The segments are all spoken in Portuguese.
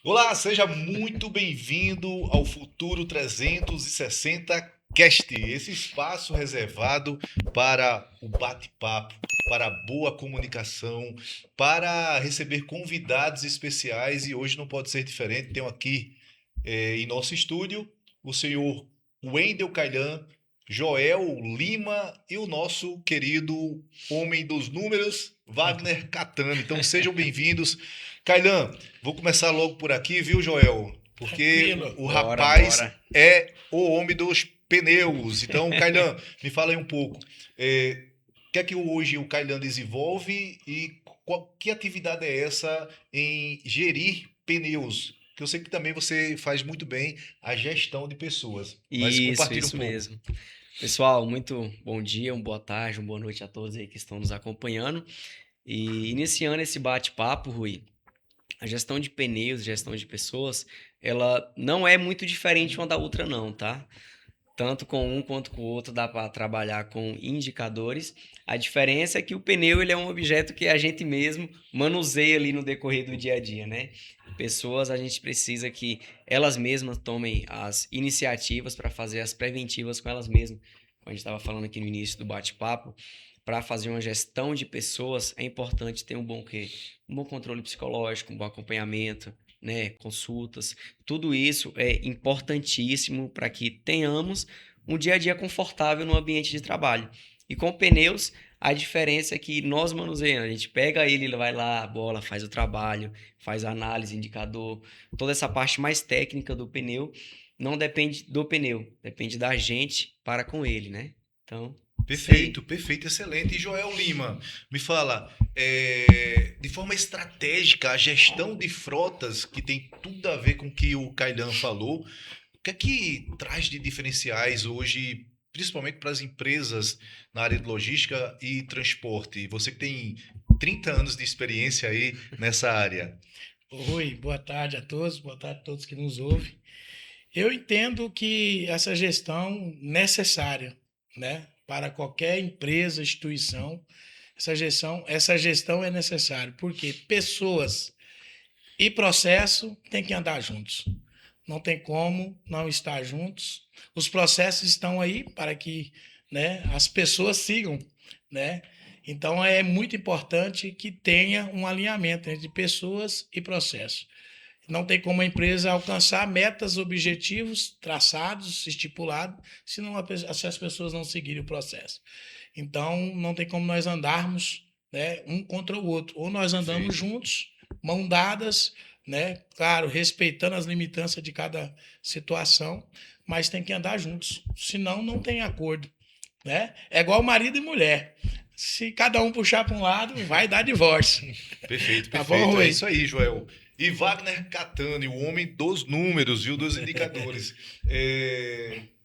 Olá, seja muito bem-vindo ao Futuro 360 Cast, esse espaço reservado para o bate-papo, para a boa comunicação, para receber convidados especiais e hoje não pode ser diferente. Tenho aqui em nosso estúdio o senhor Wendel Cailan, Joel Lima e o nosso querido homem dos números, Wagner Catani. Então sejam bem-vindos. Cailan, vou começar logo por aqui, viu, Joel? Porque Tranquilo. o Bora, rapaz bora. é o homem dos pneus. Então, Cailan, me fala aí um pouco. O que é que hoje o Cailan desenvolve e que atividade é essa em gerir pneus? Que eu sei que também você faz muito bem a gestão de pessoas, mas Isso, compartilha um isso pouco. mesmo. Pessoal, muito bom dia, uma boa tarde, uma boa noite a todos aí que estão nos acompanhando. E iniciando esse bate-papo, Rui, a gestão de pneus, gestão de pessoas, ela não é muito diferente uma da outra não, tá? Tanto com um quanto com o outro dá para trabalhar com indicadores. A diferença é que o pneu ele é um objeto que a gente mesmo manuseia ali no decorrer do dia a dia, né? Pessoas a gente precisa que elas mesmas tomem as iniciativas para fazer as preventivas com elas mesmas. Como a gente estava falando aqui no início do bate-papo, para fazer uma gestão de pessoas é importante ter um bom quê? Um bom controle psicológico, um bom acompanhamento, né? Consultas. Tudo isso é importantíssimo para que tenhamos um dia a dia confortável no ambiente de trabalho. E com pneus, a diferença é que nós manuseamos, a gente pega ele, ele vai lá, a bola, faz o trabalho, faz a análise, indicador, toda essa parte mais técnica do pneu não depende do pneu, depende da gente para com ele, né? Então, isso aí. Perfeito, perfeito, excelente. E Joel Lima, me fala, de forma estratégica, a gestão de frotas, que tem tudo a ver com o que o Kailan falou, o que é que traz de diferenciais hoje, principalmente para as empresas na área de logística e transporte? Você que tem 30 anos de experiência aí nessa área. Oi, boa tarde a todos, boa tarde a todos que nos ouvem. Eu entendo que essa gestão necessária, né, para qualquer empresa, instituição, essa gestão é necessária, porque pessoas e processo têm que andar juntos. Não tem como não estar juntos. Os processos estão aí para que, né, as pessoas sigam, né? Então é muito importante que tenha um alinhamento entre pessoas e processo. Não tem como a empresa alcançar metas, objetivos traçados, estipulados, se as pessoas não seguirem o processo. Então, não tem como nós andarmos, né, um contra o outro. Ou nós andamos Perfeito. juntos, mão dadas, né, claro, respeitando as limitâncias de cada situação, mas tem que andar juntos. Senão, não tem acordo. Né? É igual marido e mulher. Se cada um puxar para um lado, vai dar divórcio. Perfeito, Tá bom, perfeito. É Rui? isso aí, Joel. E Wagner Catani, o homem dos números, viu, dos indicadores.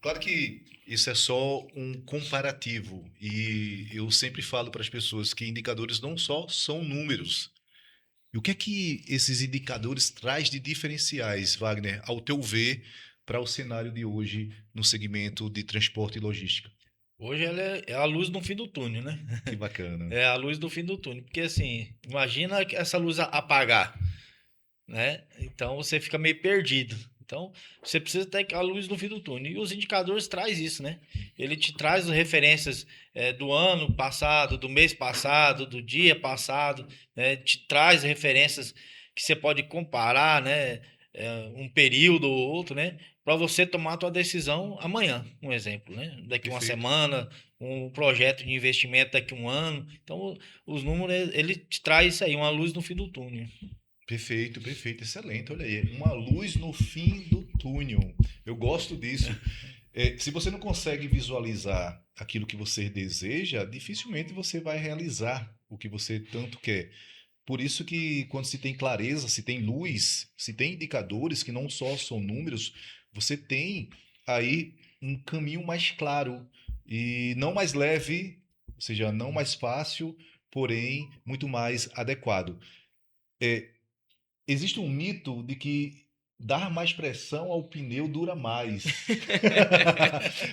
Claro que isso é só um comparativo. E eu sempre falo para as pessoas que indicadores não só são números. E o que é que esses indicadores traz de diferenciais, Wagner, ao teu ver, para o cenário de hoje no segmento de transporte e logística? Hoje ela é a luz no fim do túnel, né? Que bacana. É a luz do fim do túnel. Porque assim, imagina que essa luz apagar, né? Então você fica meio perdido. Então você precisa ter a luz no fim do túnel. E os indicadores traz isso, né? Ele te traz referências do ano passado, do mês passado, do dia passado, né? Te traz referências que você pode comparar, né? Um período ou outro, né? Para você tomar a tua decisão amanhã, um exemplo, né? Daqui uma Perfeito. semana, um projeto de investimento daqui um ano. Então, os números, ele te traz isso aí, uma luz no fim do túnel. Perfeito, perfeito, excelente. Olha aí, uma luz no fim do túnel. Eu gosto disso. Se você não consegue visualizar aquilo que você deseja, dificilmente você vai realizar o que você tanto quer. Por isso que quando se tem clareza, se tem luz, se tem indicadores que não só são números, você tem aí um caminho mais claro e não mais leve, ou seja, não mais fácil, porém muito mais adequado. Existe um mito de que dar mais pressão ao pneu dura mais.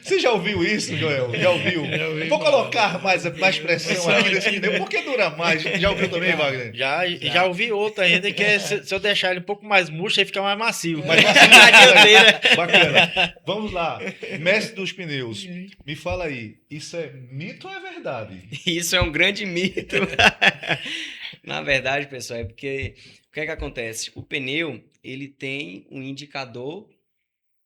Você já ouviu isso, Joel? Já ouviu? Já ouvi Vou falar. colocar mais pressão aqui nesse pneu, porque dura mais. Já ouviu também, Wagner? Já ouvi outra ainda que é se eu deixar ele um pouco mais murcho, aí fica mais macio. Mas bacana. Vamos lá. Mestre dos pneus, me fala aí, isso é mito ou é verdade? Isso é um grande mito. Na verdade, pessoal, é porque o que é que acontece? O pneu, ele tem um indicador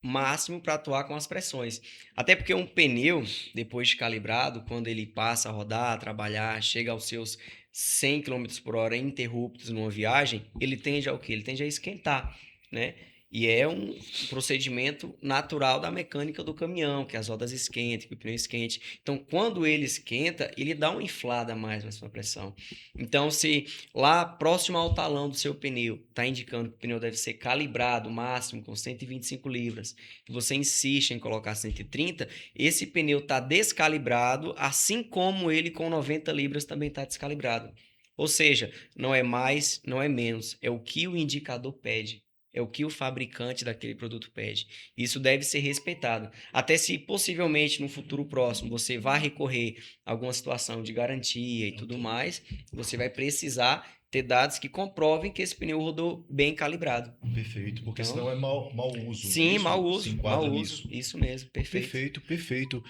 máximo para atuar com as pressões. Até porque um pneu, depois de calibrado, quando ele passa a rodar, a trabalhar, chega aos seus 100 km por hora ininterruptos numa viagem, ele tende ao quê? Ele tende a esquentar, né? E é um procedimento natural da mecânica do caminhão, que as rodas esquentem, que o pneu esquente. Então, quando ele esquenta, ele dá uma inflada mais na sua pressão. Então, se lá próximo ao talão do seu pneu está indicando que o pneu deve ser calibrado máximo com 125 libras, e você insiste em colocar 130, esse pneu está descalibrado, assim como ele com 90 libras também está descalibrado. Ou seja, não é mais, não é menos, é o que o indicador pede. É o que o fabricante daquele produto pede. Isso deve ser respeitado. Até se possivelmente no futuro próximo você vai recorrer a alguma situação de garantia e tudo mais, você vai precisar ter dados que comprovem que esse pneu rodou bem calibrado. Perfeito, porque Então, senão é mau uso. Sim, Isso mau se uso. enquadra Mau nisso. uso. Isso mesmo, perfeito. Perfeito, perfeito.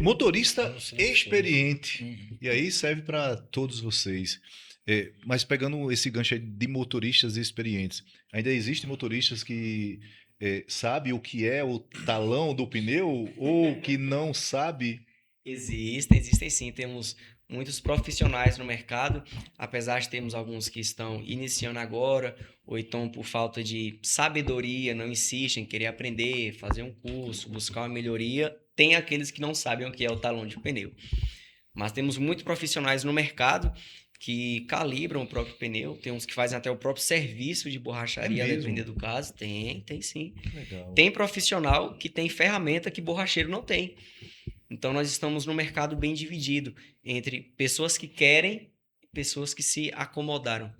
Motorista experiente. E aí serve para todos vocês. Mas pegando esse gancho aí de motoristas experientes, ainda existem motoristas que sabem o que é o talão do pneu ou que não sabe? Existem sim. Temos muitos profissionais no mercado, apesar de termos alguns que estão iniciando agora, ou então por falta de sabedoria, não insistem em querer aprender, fazer um curso, buscar uma melhoria. Tem aqueles que não sabem o que é o talão de pneu. Mas temos muitos profissionais no mercado que calibram o próprio pneu. Tem uns que fazem até o próprio serviço de borracharia, É mesmo? dependendo do caso. Tem sim. Legal. Tem profissional que tem ferramenta que borracheiro não tem. Então, nós estamos no mercado bem dividido entre pessoas que querem e pessoas que se acomodaram.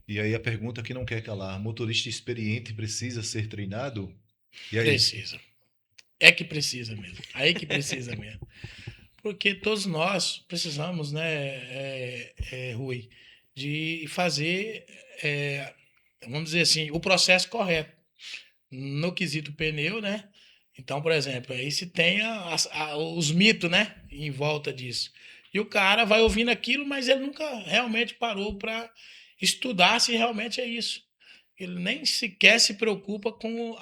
E aí a pergunta que não quer calar, motorista experiente precisa ser treinado? E aí? Precisa. É que precisa mesmo. Aí que precisa mesmo. Porque todos nós precisamos, né, Rui, de fazer, vamos dizer assim, o processo correto. No quesito pneu, né? Então, por exemplo, aí se tem os mitos, né, em volta disso. E o cara vai ouvindo aquilo, mas ele nunca realmente parou para estudar se realmente é isso. Ele nem sequer se preocupa com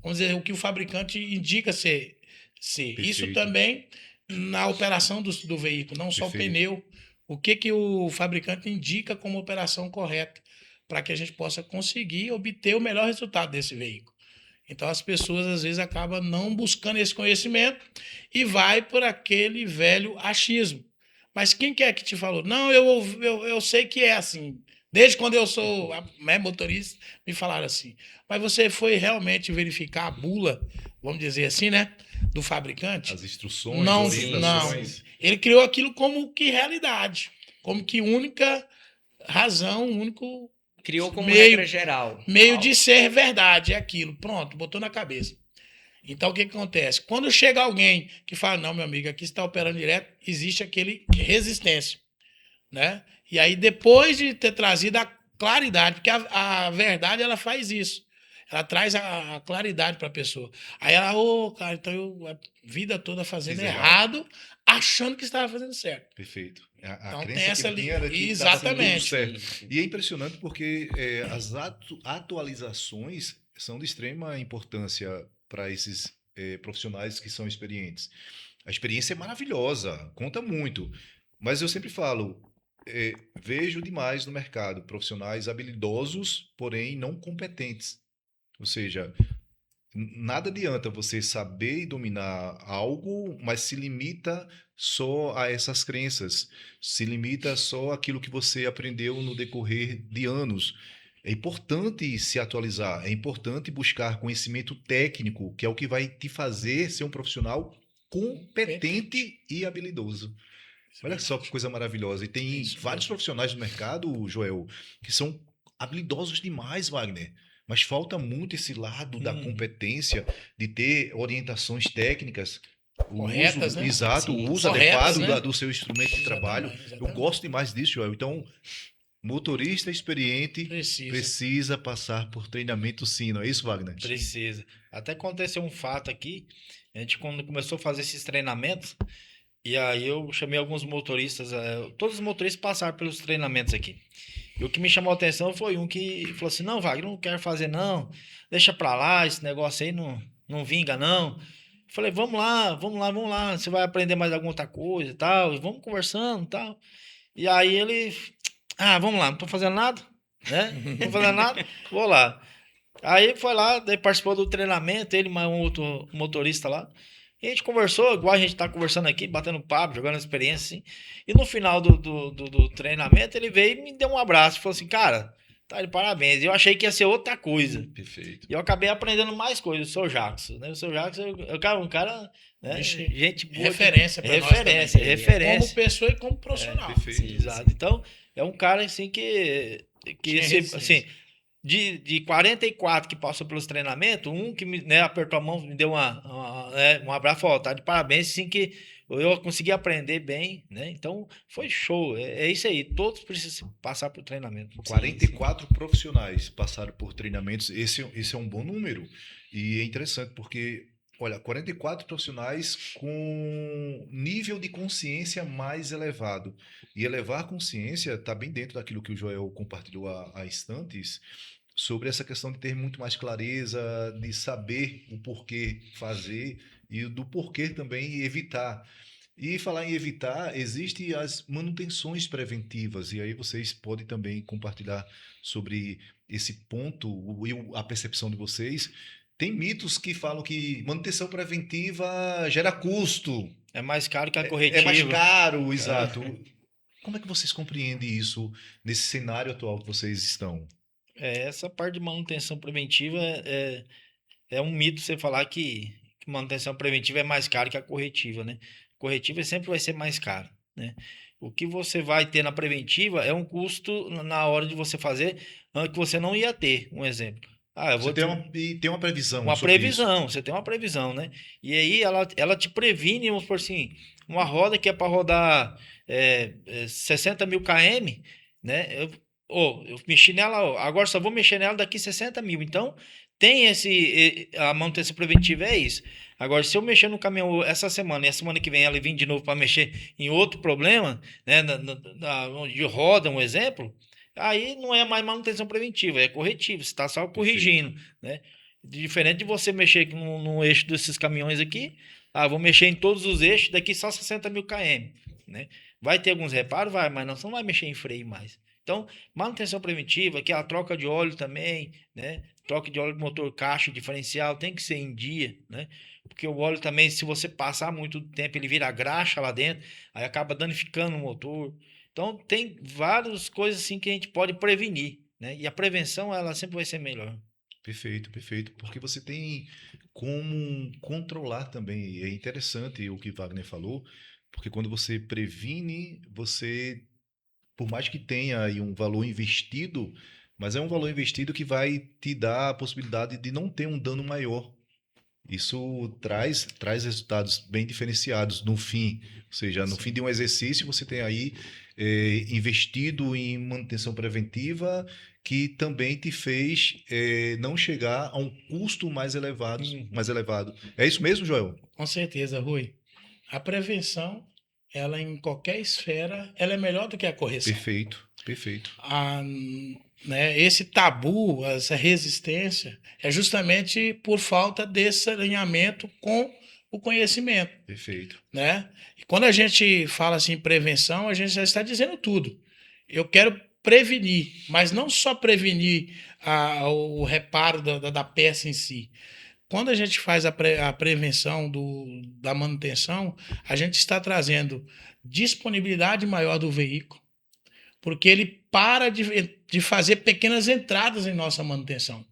vamos dizer, o que o fabricante indica ser. Isso Perfeito. também na operação do veículo, não só o Perfeito. pneu. O que o fabricante indica como operação correta para que a gente possa conseguir obter o melhor resultado desse veículo. Então as pessoas às vezes acabam não buscando esse conhecimento e vai por aquele velho achismo. Mas quem que é que te falou? Não, eu sei que é assim. Desde quando eu sou motorista, me falaram assim. Mas você foi realmente verificar a bula, vamos dizer assim, né? Do fabricante? As instruções, Não, orientações. Ele criou aquilo como que realidade, como que única razão, único Criou como Meio- regra geral. meio de ser verdade, é aquilo. Pronto, botou na cabeça. Então, o que acontece? Quando chega alguém que fala, não, meu amigo, aqui está operando direto, existe aquele resistência, né? E aí, depois de ter trazido a claridade, porque a verdade, ela faz isso. Ela traz a claridade para a pessoa. Aí ela, cara, então eu a vida toda fazendo Fiz errado, achando que estava fazendo certo. Perfeito. A Então, crença tem essa que li- tinha era que estava tudo Exatamente. certo. E é impressionante porque as atualizações são de extrema importância para esses profissionais que são experientes. A experiência é maravilhosa, conta muito. Mas eu sempre falo, vejo demais no mercado profissionais habilidosos, porém não competentes. Ou seja, nada adianta você saber e dominar algo, mas se limita só a essas crenças, se limita só àquilo que você aprendeu no decorrer de anos. É importante se atualizar, é importante buscar conhecimento técnico, que é o que vai te fazer ser um profissional competente e habilidoso. Olha só que coisa maravilhosa. E tem Isso vários mesmo. profissionais no mercado, Joel, que são habilidosos demais, Wagner. mas falta muito esse lado da competência de ter orientações técnicas, o Corretas, uso, né? exato, Sim, o uso corretas, adequado né? do seu instrumento de trabalho. Eu Exatamente. gosto demais disso, Joel. Então, motorista experiente Precisa. precisa passar por treinamento sim, não é isso, Wagner? Precisa. Até aconteceu um fato aqui, a gente quando começou a fazer esses treinamentos, e aí eu chamei alguns motoristas, todos os motoristas passaram pelos treinamentos aqui. E o que me chamou a atenção foi um que falou assim, não, Wagner, não quero fazer não, deixa pra lá, esse negócio aí não vinga não. Falei, vamos lá, você vai aprender mais alguma outra coisa e tal, e vamos conversando e tal. E aí ele, vamos lá, não tô fazendo nada, né? Não tô fazendo nada, vou lá. Aí foi lá, daí participou do treinamento, ele mais um outro motorista lá. E a gente conversou, igual a gente tá conversando aqui, batendo papo, jogando experiência, assim. E no final do treinamento, ele veio e me deu um abraço. Falou assim, cara, tá de parabéns. Eu achei que ia ser outra coisa. Perfeito. E eu acabei aprendendo mais coisas, o seu Jackson, né? O seu Jackson, um cara, né? Vixe, Gente boa. referência para nós Referência, também. referência. Como pessoa e como profissional. Perfeito. Sim, Exato. Então, é um cara assim que Tinha se, resistência. assim, de 44 que passou pelos treinamentos, um que me, né, apertou a mão, me deu um abraço, falou, tá de parabéns, assim que eu consegui aprender bem, né? Então, foi show. É isso aí, todos precisam passar por treinamento. 44 profissionais passaram por treinamentos, esse é um bom número. E é interessante porque, olha, 44 profissionais com nível de consciência mais elevado. E elevar a consciência está bem dentro daquilo que o Joel compartilhou há instantes, sobre essa questão de ter muito mais clareza, de saber o porquê fazer e do porquê também evitar. E falar em evitar, existem as manutenções preventivas, e aí vocês podem também compartilhar sobre esse ponto e a percepção de vocês. Tem mitos que falam que manutenção preventiva gera custo, É mais caro que a é corretiva. mais caro, exato. Como é que vocês compreendem isso nesse cenário atual que vocês estão? Essa parte de manutenção preventiva é um mito você falar que manutenção preventiva é mais caro que a corretiva, né? Corretiva sempre vai ser mais caro, né? O que você vai ter na preventiva é um custo na hora de você fazer que você não ia ter. Um exemplo. Eu Você vou tem uma previsão uma sobre isso? previsão, você tem uma previsão, né? E aí ela te previne, vamos por assim, uma roda que é para rodar 60 mil km, né? Eu mexi nela, agora só vou mexer nela daqui 60 mil. Então, tem a manutenção preventiva é isso. Agora, se eu mexer no caminhão essa semana e a semana que vem ela vir de novo para mexer em outro problema, né? De roda, um exemplo, aí não é mais manutenção preventiva, é corretivo, você está só corrigindo, né? Diferente de você mexer no eixo desses caminhões aqui, vou mexer em todos os eixos, daqui só 60 mil km, né? Vai ter alguns reparos? Vai, mas não, você não vai mexer em freio mais. Então, manutenção preventiva, que é a troca de óleo também, né? Troca de óleo do motor, caixa, diferencial, tem que ser em dia, né? Porque o óleo também, se você passar muito tempo, ele vira graxa lá dentro, aí acaba danificando o motor. Então, tem várias coisas assim que a gente pode prevenir, né? E a prevenção, ela sempre vai ser melhor. Perfeito, perfeito. Porque você tem como controlar também. E é interessante o que Wagner falou, porque quando você previne, você, por mais que tenha aí um valor investido, mas é um valor investido que vai te dar a possibilidade de não ter um dano maior. Isso traz resultados bem diferenciados no fim. Ou seja, no fim de um exercício, você tem aí investido em manutenção preventiva que também te fez não chegar a um custo mais elevado, mais elevado. É isso mesmo, Joel? Com certeza, Rui. A prevenção, ela em qualquer esfera, ela é melhor do que a correção. Perfeito, perfeito. Né, esse tabu, essa resistência, é justamente por falta desse alinhamento com o conhecimento. Perfeito. Né? E quando a gente fala assim prevenção, a gente já está dizendo tudo. Eu quero prevenir, mas não só prevenir o reparo da peça em si. Quando a gente faz a prevenção da manutenção, a gente está trazendo disponibilidade maior do veículo, porque ele para de fazer pequenas entradas em nossa manutenção.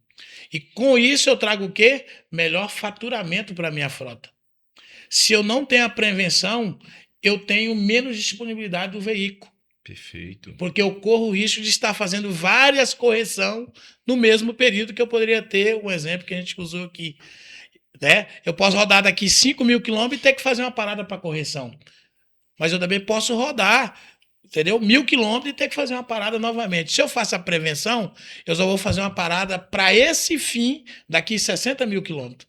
E com isso eu trago o quê? Melhor faturamento para a minha frota. Se eu não tenho a prevenção, eu tenho menos disponibilidade do veículo. Perfeito. Porque eu corro o risco de estar fazendo várias correções no mesmo período que eu poderia ter, um exemplo que a gente usou aqui. Né? Eu posso rodar daqui 5.000 quilômetros e ter que fazer uma parada para correção. Mas eu também posso rodar, entendeu? 1.000 quilômetros e ter que fazer uma parada novamente. Se eu faço a prevenção, eu só vou fazer uma parada para esse fim daqui 60.000 quilômetros.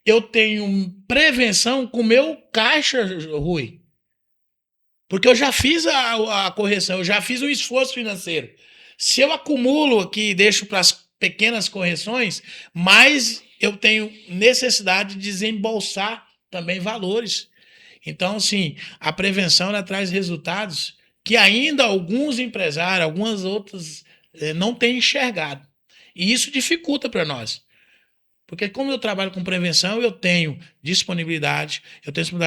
Eu tenho prevenção com o meu caixa, Rui. Porque eu já fiz a correção, eu já fiz um esforço financeiro. Se eu acumulo aqui e deixo para as pequenas correções, mais eu tenho necessidade de desembolsar também valores. Então, assim, a prevenção ela traz resultados que ainda alguns empresários, algumas outras, não têm enxergado. E isso dificulta para nós. Porque como eu trabalho com prevenção, eu tenho disponibilidade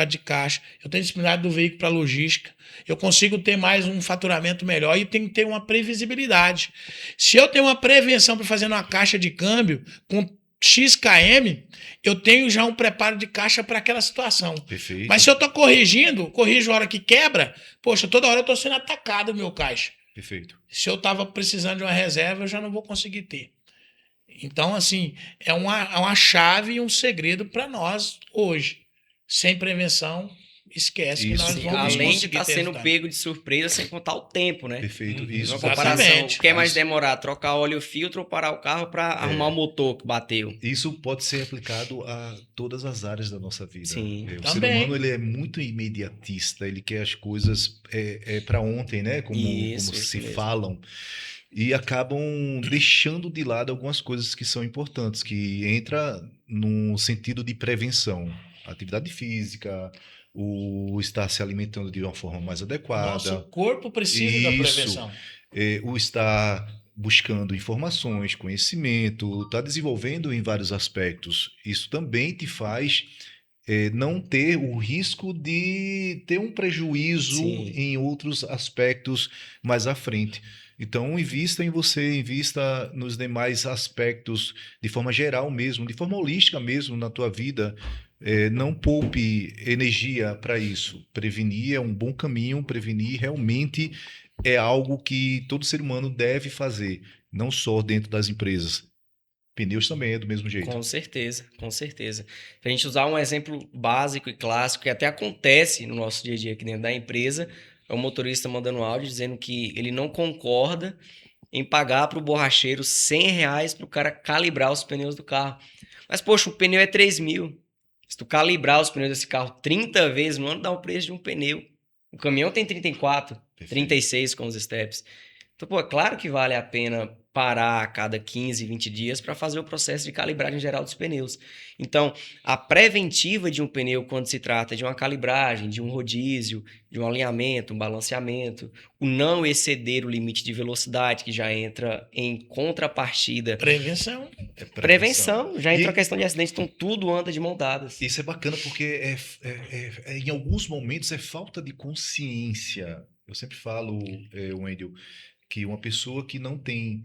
de caixa, eu tenho disponibilidade do veículo para logística, eu consigo ter mais um faturamento melhor e tenho que ter uma previsibilidade. Se eu tenho uma prevenção para fazer uma caixa de câmbio com XKM, eu tenho já um preparo de caixa para aquela situação. Perfeito. Mas se eu estou corrijo a hora que quebra, poxa, toda hora eu estou sendo atacado o meu caixa. Perfeito. Se eu estava precisando de uma reserva, eu já não vou conseguir ter. Então, assim, é uma chave e um segredo para nós hoje. Sem prevenção, esquece Isso. que nós Sim, vamos além de conseguir estar ter sendo resultado. pego de surpresa, sem contar o tempo, né? Perfeito. Uhum. Isso. Uma comparação, Exatamente. o que é mais demorar? Trocar óleo filtro ou parar o carro para arrumar o motor que bateu? Isso pode ser aplicado a todas as áreas da nossa vida. Sim. O Também. ser humano ele é muito imediatista, ele quer as coisas para ontem, né? Como Isso se mesmo. falam. E acabam deixando de lado algumas coisas que são importantes, que entra no sentido de prevenção. Atividade física, o estar se alimentando de uma forma mais adequada. Nosso corpo precisa da Isso. prevenção. O estar buscando informações, conhecimento, está desenvolvendo em vários aspectos. Isso também te faz não ter o risco de ter um prejuízo Sim. em outros aspectos mais à frente. Então, invista em você, invista nos demais aspectos de forma geral mesmo, de forma holística mesmo na tua vida. Não poupe energia para isso. Prevenir é um bom caminho, prevenir realmente é algo que todo ser humano deve fazer, não só dentro das empresas. Pneus também é do mesmo jeito. Com certeza, com certeza. Pra gente usar um exemplo básico e clássico, que até acontece no nosso dia a dia aqui dentro da empresa, é o motorista mandando áudio dizendo que ele não concorda em pagar para o borracheiro R$ 100 para o cara calibrar os pneus do carro. Mas, poxa, o pneu é 3.000. Se tu calibrar os pneus desse carro 30 vezes no ano, dá o preço de um pneu. O caminhão tem 34, Perfeito. 36 com os steps. Então, pô, é claro que vale a pena parar a cada 15, 20 dias para fazer o processo de calibragem geral dos pneus. Então, a preventiva de um pneu, quando se trata de uma calibragem, de um rodízio, de um alinhamento, um balanceamento, o não exceder o limite de velocidade, que já entra em contrapartida. Prevenção. Prevenção, já entra E- a questão de acidentes, então tudo anda de mão dadas. Isso é bacana porque em alguns momentos é falta de consciência. Eu sempre falo, Wendel, que uma pessoa que não tem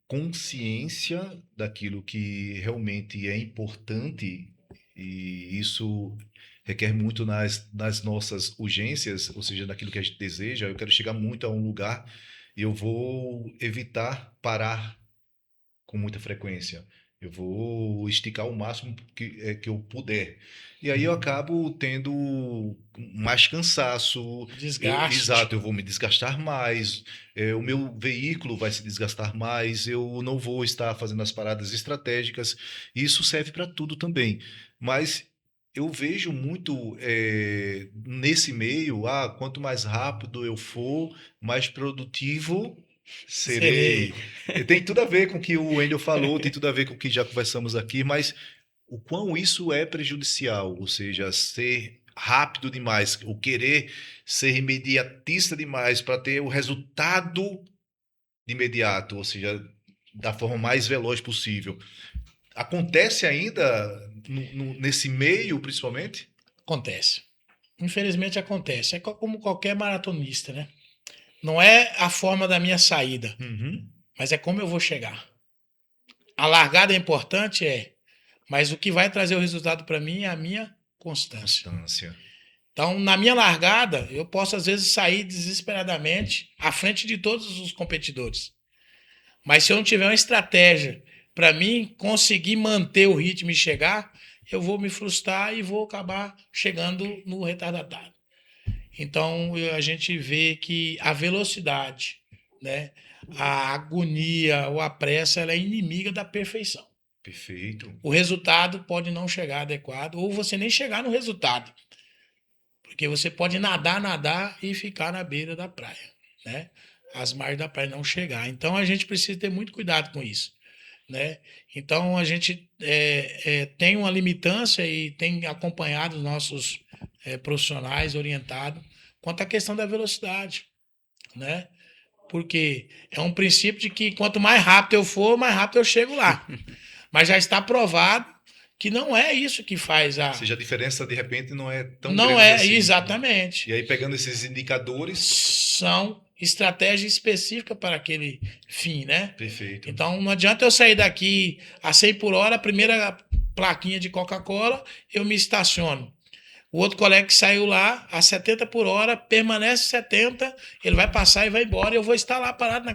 consciência daquilo que realmente é importante, e isso requer muito nas nossas urgências, ou seja, naquilo que a gente deseja. Eu quero chegar muito a um lugar e eu vou evitar parar com muita frequência. Eu vou esticar o máximo que eu puder. E aí eu acabo tendo mais cansaço. Desgaste. Exato, eu vou me desgastar mais. O meu veículo vai se desgastar mais. Eu não vou estar fazendo as paradas estratégicas. Isso serve para tudo também. Mas eu vejo muito nesse meio, quanto mais rápido eu for, mais produtivo serei. Tem tudo a ver com o que o Wendel falou, tem tudo a ver com o que já conversamos aqui, mas o quão isso é prejudicial, ou seja, ser rápido demais, o querer ser imediatista demais para ter o resultado de imediato, ou seja, da forma mais veloz possível. Acontece ainda nesse meio, principalmente? Acontece. Infelizmente acontece. É como qualquer maratonista, né? Não é a forma da minha saída, Uhum. mas é como eu vou chegar. A largada é importante, mas o que vai trazer o resultado para mim é a minha constância. Constância. Então, na minha largada, eu posso às vezes sair desesperadamente à frente de todos os competidores. Mas se eu não tiver uma estratégia para mim conseguir manter o ritmo e chegar, eu vou me frustrar e vou acabar chegando no retardatário. Então, a gente vê que a velocidade, né, a agonia ou a pressa, ela é inimiga da perfeição. Perfeito. O resultado pode não chegar adequado ou você nem chegar no resultado. Porque você pode nadar e ficar na beira da praia, né? As margens da praia não chegar. Então, a gente precisa ter muito cuidado com isso, né? Então, a gente tem uma limitância e tem acompanhado os nossos profissionais orientados quanto à questão da velocidade, né? Porque é um princípio de que quanto mais rápido eu for, mais rápido eu chego lá. Mas já está provado que não é isso que faz a... Ou seja, a diferença de repente não é tão Não grande é, assim. exatamente. E aí, pegando esses indicadores. São estratégias específicas para aquele fim, né? Perfeito. Então, não adianta eu sair daqui a 100 por hora, a primeira plaquinha de Coca-Cola, eu me estaciono. O outro colega que saiu lá a 70 por hora, permanece 70, ele vai passar e vai embora, e eu vou estar lá parado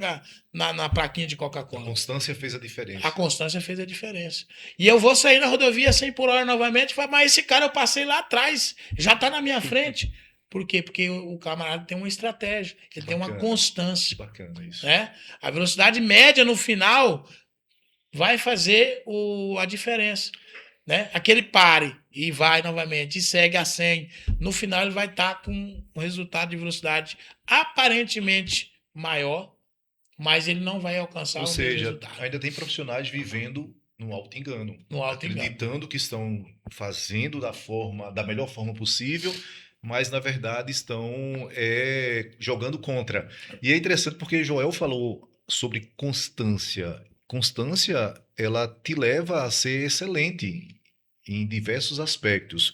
na plaquinha de A Coca-Cola. constância fez a diferença. A constância fez a diferença. E eu vou sair na rodovia 100 por hora novamente e falar, mas esse cara eu passei lá atrás, já está na minha frente. Por quê? Porque o camarada tem uma estratégia, ele tem uma Bacana. constância. Bacana isso. Né? A velocidade média no final vai fazer a diferença. Né? Aquele pare e vai novamente e segue a 100. No final ele vai estar com um resultado de velocidade aparentemente maior, mas ele não vai alcançar Ou o mesmo seja, resultado. ainda tem profissionais vivendo no auto-engano. No auto-engano. Acreditando que estão fazendo da melhor forma possível, mas na verdade estão jogando contra. E é interessante porque Joel falou sobre constância. Constância, ela te leva a ser excelente em diversos aspectos.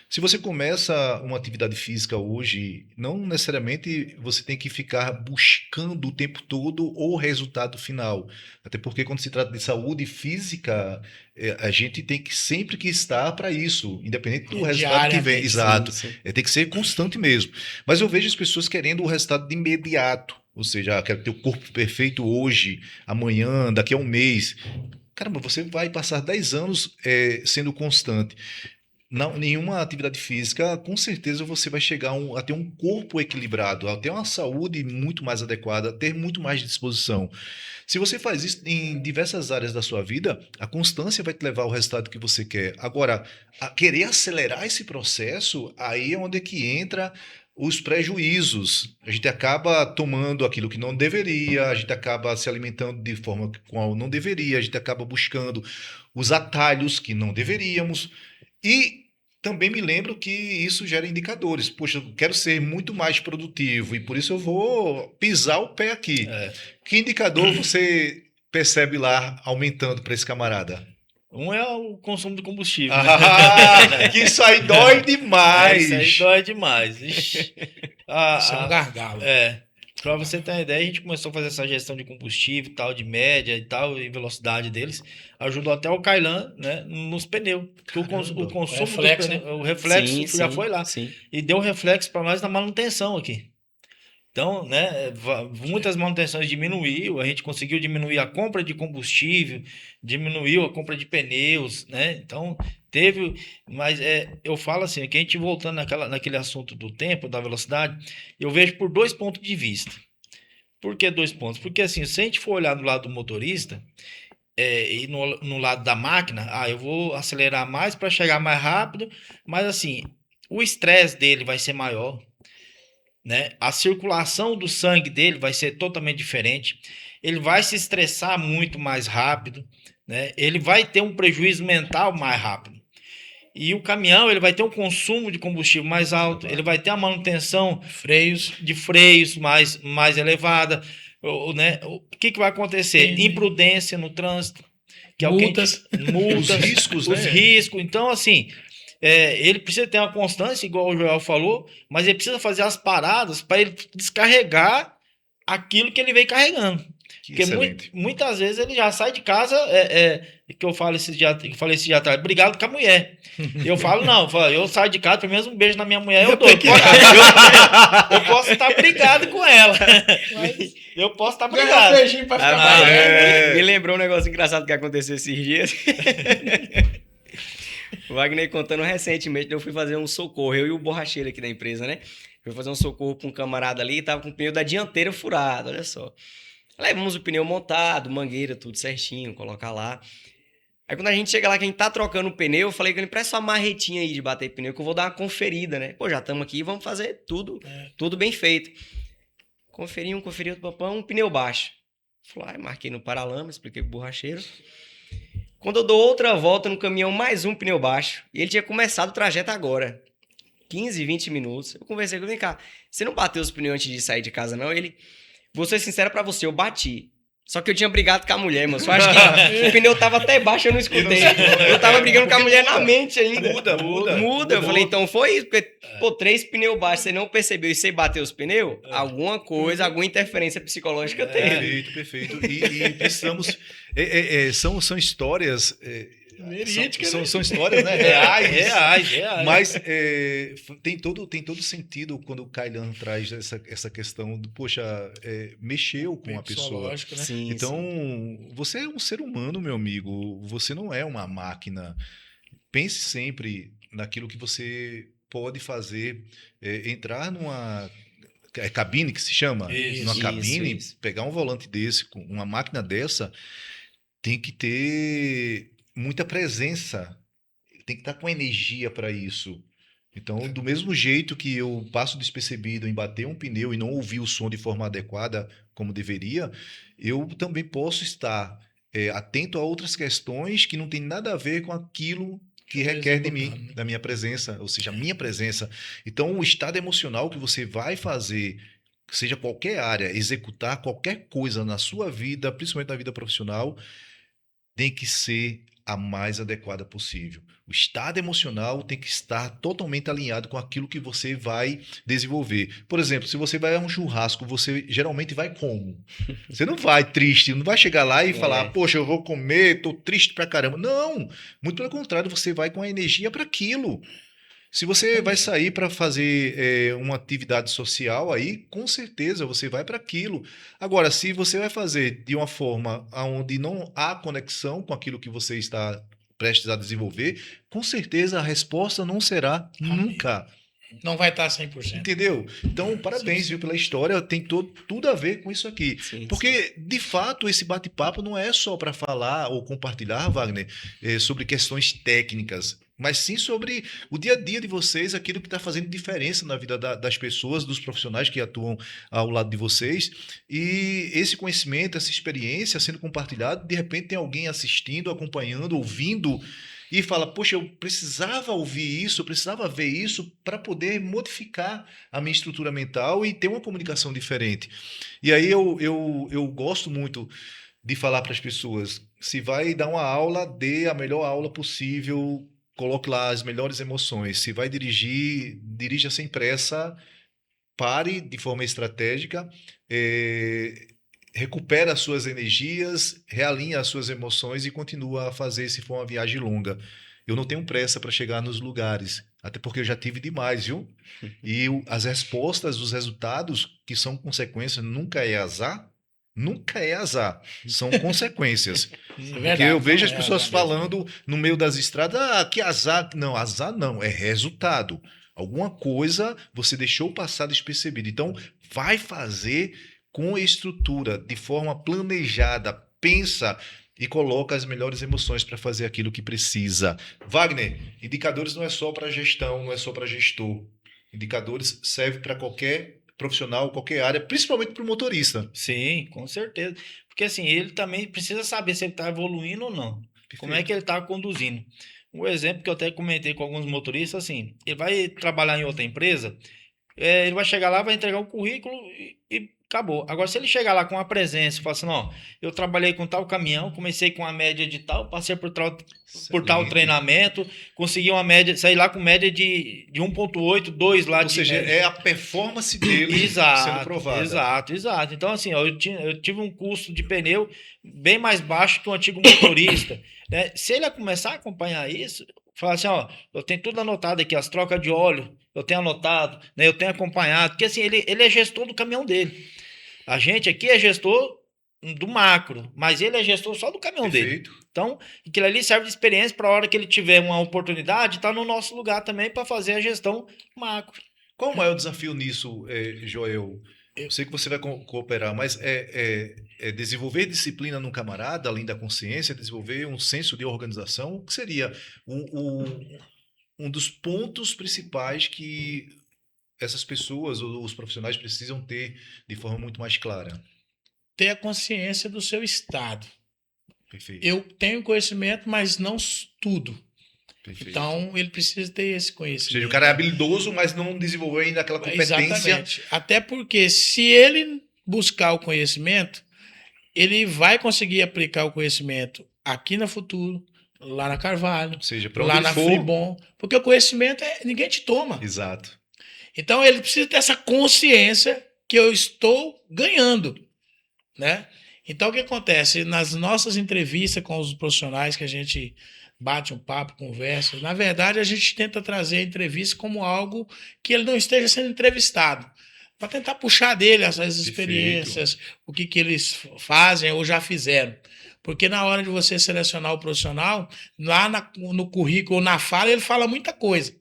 Se você começa uma atividade física hoje, não necessariamente você tem que ficar buscando o tempo todo o resultado final. Até porque quando se trata de saúde física, a gente tem que sempre que estar para isso, independente do resultado que vem. Diariamente, Exato. Sim. Tem que ser constante mesmo. Mas eu vejo as pessoas querendo o resultado de imediato. Ou seja, quero ter o corpo perfeito hoje, amanhã, daqui a um mês. Caramba, você vai passar 10 anos sendo constante. Não, nenhuma atividade física, com certeza você vai chegar a ter um corpo equilibrado, a ter uma saúde muito mais adequada, a ter muito mais disposição. Se você faz isso em diversas áreas da sua vida, a constância vai te levar ao resultado que você quer. Agora, querer acelerar esse processo, aí é onde é que entra os prejuízos. A gente acaba tomando aquilo que não deveria, a gente acaba se alimentando de forma qual não deveria, a gente acaba buscando os atalhos que não deveríamos. E também me lembro que isso gera indicadores. Poxa, eu quero ser muito mais produtivo e por isso eu vou pisar o pé aqui. Que indicador você percebe lá aumentando para esse camarada? Um é o consumo de combustível. Que isso aí dói demais. Isso aí dói demais. Ixi. Isso é um gargalo. Pra você ter uma ideia, a gente começou a fazer essa gestão de combustível e tal, de média e tal, e velocidade deles. Ajudou até o Kailan, né, nos pneus. Porque o consumo reflexo, dos pneus, o reflexo já foi lá. Sim. E deu reflexo para nós na manutenção aqui. Então, né, muitas manutenções diminuiu, a gente conseguiu diminuir a compra de combustível, diminuiu a compra de pneus, né? Então, teve, mas eu falo assim, que a gente voltando naquele assunto do tempo, da velocidade, eu vejo por 2 pontos de vista. Por que 2 pontos? Porque assim, se a gente for olhar do lado do motorista, e no lado da máquina, eu vou acelerar mais para chegar mais rápido, mas assim, o estresse dele vai ser maior, né? A circulação do sangue dele vai ser totalmente diferente. Ele vai se estressar muito mais rápido, né? Ele vai ter um prejuízo mental mais rápido. E o caminhão, ele vai ter um consumo de combustível mais alto, ele vai ter a manutenção de freios mais elevada, né? O que vai acontecer? Sim. Imprudência no trânsito, que Multas. Os riscos, os né? riscos. Então, assim, ele precisa ter uma constância, igual o Joel falou, mas ele precisa fazer as paradas para ele descarregar aquilo que ele vem carregando. Que Porque excelente. muitas vezes ele já sai de casa, que eu falo que eu falei esse dia atrás, brigado com a mulher. Eu falo, não, eu saio de casa, pelo menos um beijo na minha mulher, eu dou. Eu posso estar brigado com ela. Mas Eu posso estar ganhar um brigado. beijinho pra ficar Ah, mais é. me lembrou um negócio engraçado que aconteceu esses dias. O Wagner contando recentemente, eu fui fazer um socorro, eu e o borracheiro aqui da empresa, né? Fui fazer um socorro com um camarada ali, tava com o pneu da dianteira furado, olha só. Levamos o pneu montado, mangueira, tudo certinho, colocar lá. Aí quando a gente chega lá, que a gente tá trocando o pneu, eu falei que ele presta uma marretinha aí de bater pneu, que eu vou dar uma conferida, né? Pô, já estamos aqui, vamos fazer tudo bem feito. Conferi outro papão, um pneu baixo. Falei, marquei no paralama, expliquei pro borracheiro. Quando eu dou outra volta no caminhão, mais um pneu baixo. E ele tinha começado o trajeto agora. 15, 20 minutos. Eu conversei com ele, vem cá, você não bateu os pneus antes de sair de casa, não? Ele, vou ser sincero pra você, eu bati. Só que eu tinha brigado com a mulher, mano. Eu acho que o pneu tava até baixo, eu não escutei. Eu tava brigando com a mulher na mente ainda. Muda. Eu falei, então foi isso. Porque, pô, 3 pneus baixos, você não percebeu e você bateu os pneus? Alguma coisa, alguma interferência psicológica teve. Perfeito. E precisamos. São histórias. verídicas, né? São histórias, né? Reais. Reais. Mas tem todo sentido quando o Kailan traz essa questão do, poxa, mexeu com a pessoa. Psicológico, né? Sim, Então, você é um ser humano, meu amigo. Você não é uma máquina. Pense sempre naquilo que você pode fazer. Entrar numa cabine, que se chama? Isso, Numa cabine, isso. pegar um volante desse, com uma máquina dessa, tem que ter muita presença. Tem que estar com energia para isso. Então, do mesmo jeito que eu passo despercebido em bater um pneu e não ouvir o som de forma adequada como deveria, eu também posso estar atento a outras questões que não tem nada a ver com aquilo que requer de mim, da minha presença, ou seja, a minha presença. Então, o estado emocional que você vai fazer, seja qualquer área, executar qualquer coisa na sua vida, principalmente na vida profissional, tem que ser a mais adequada possível. O estado emocional tem que estar totalmente alinhado com aquilo que você vai desenvolver. Por exemplo, se você vai a um churrasco, você geralmente vai como? Você não vai triste, não vai chegar lá e falar, poxa, eu vou comer, tô triste pra caramba. Não, muito pelo contrário, você vai com a energia para aquilo. Se você vai sair para fazer uma atividade social, aí com certeza você vai para aquilo. Agora, se você vai fazer de uma forma onde não há conexão com aquilo que você está prestes a desenvolver, com certeza a resposta não será nunca. Não vai estar 100%. Entendeu? Então, parabéns, viu, pela história. Tem tudo a ver com isso aqui. Sim, Porque, de fato, esse bate-papo não é só para falar ou compartilhar, Wagner, sobre questões técnicas, mas sim sobre o dia a dia de vocês, aquilo que está fazendo diferença na vida das pessoas, dos profissionais que atuam ao lado de vocês. E esse conhecimento, essa experiência sendo compartilhado, de repente tem alguém assistindo, acompanhando, ouvindo, e fala, poxa, eu precisava ouvir isso, eu precisava ver isso para poder modificar a minha estrutura mental e ter uma comunicação diferente. E aí eu gosto muito de falar para as pessoas, se vai dar uma aula, dê a melhor aula possível, coloque lá as melhores emoções. Se vai dirigir, dirija sem pressa, pare de forma estratégica, recupera as suas energias, realinha as suas emoções e continua a fazer se for uma viagem longa. Eu não tenho pressa para chegar nos lugares, até porque eu já tive demais, viu? E as respostas, os resultados, que são consequências, nunca é azar, são consequências. Porque eu vejo as pessoas falando no meio das estradas, que azar. Não, azar não, é resultado. Alguma coisa você deixou passar despercebido. Então, vai fazer com estrutura, de forma planejada, pensa e coloca as melhores emoções para fazer aquilo que precisa. Wagner, indicadores não é só para gestão, não é só para gestor. Indicadores servem para qualquer profissional, qualquer área, principalmente para o motorista. Sim, com certeza. Porque assim, ele também precisa saber se ele está evoluindo ou não. Como é que ele está conduzindo. Um exemplo que eu até comentei com alguns motoristas, assim, ele vai trabalhar em outra empresa, ele vai chegar lá, vai entregar um currículo e acabou. Agora, se ele chegar lá com a presença e falar assim, ó, eu trabalhei com tal caminhão, comecei com a média de tal, passei por tal Excelente. treinamento, consegui uma média, saí lá com média de 1,8, 2 lá Ou de seja, média. é a performance dele sendo Exato, provada. exato. Então, assim, ó, eu tive um custo de pneu bem mais baixo que o antigo motorista, né? Se ele começar a acompanhar isso, falar assim, ó, eu tenho tudo anotado aqui, as trocas de óleo, eu tenho anotado, né? Eu tenho acompanhado, porque assim, ele é gestor do caminhão dele. A gente aqui é gestor do macro, mas ele é gestor só do caminhão dele. Perfeito. Então, aquilo ali serve de experiência para a hora que ele tiver uma oportunidade, estar no nosso lugar também para fazer a gestão macro. Qual o maior desafio nisso, Joel? Eu sei que você vai cooperar, mas é desenvolver disciplina num camarada, além da consciência, desenvolver um senso de organização, o que seria um dos pontos principais que essas pessoas ou os profissionais precisam ter de forma muito mais clara. Ter a consciência do seu estado. Perfeito. Eu tenho conhecimento, mas não tudo. Perfeito. Então, ele precisa ter esse Ou conhecimento. seja, o cara é habilidoso, mas não desenvolveu ainda aquela competência. Exatamente. Até porque se ele buscar o conhecimento, ele vai conseguir aplicar o conhecimento aqui na Futuro, lá na Carvalho, Ou seja, para onde lá ele na for. Fribon, porque o conhecimento ninguém te toma. Exato. Então ele precisa ter essa consciência que eu estou ganhando, né? Então o que acontece nas nossas entrevistas com os profissionais que a gente bate um papo, conversa, na verdade a gente tenta trazer a entrevista como algo que ele não esteja sendo entrevistado, para tentar puxar dele as experiências, o que eles fazem ou já fizeram. Porque na hora de você selecionar o profissional, lá no currículo ou na fala, ele fala muita coisa,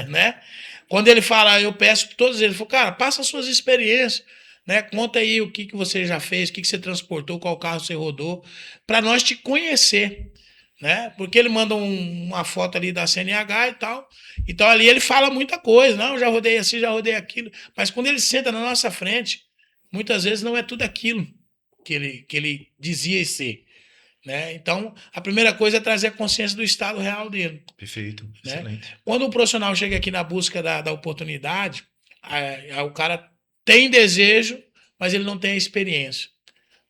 né? Quando ele fala, eu peço para todos eles, cara, passa as suas experiências, né? Conta aí o que você já fez, o que você transportou, qual carro você rodou, para nós te conhecer, né? Porque ele manda uma foto ali da CNH e tal, então ali ele fala muita coisa, não, já rodei assim, já rodei aquilo, mas quando ele senta na nossa frente, muitas vezes não é tudo aquilo que ele dizia ser, né? Então, a primeira coisa é trazer a consciência do estado real dele. Perfeito, né? excelente. Quando o profissional chega aqui na busca da oportunidade, o cara tem desejo, mas ele não tem a experiência.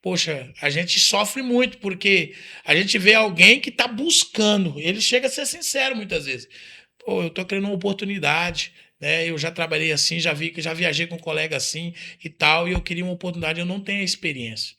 Poxa, a gente sofre muito, porque a gente vê alguém que está buscando, ele chega a ser sincero muitas vezes. Pô, eu estou querendo uma oportunidade, né? Eu já trabalhei assim, já viajei com um colega assim e tal, e eu queria uma oportunidade, eu não tenho a experiência,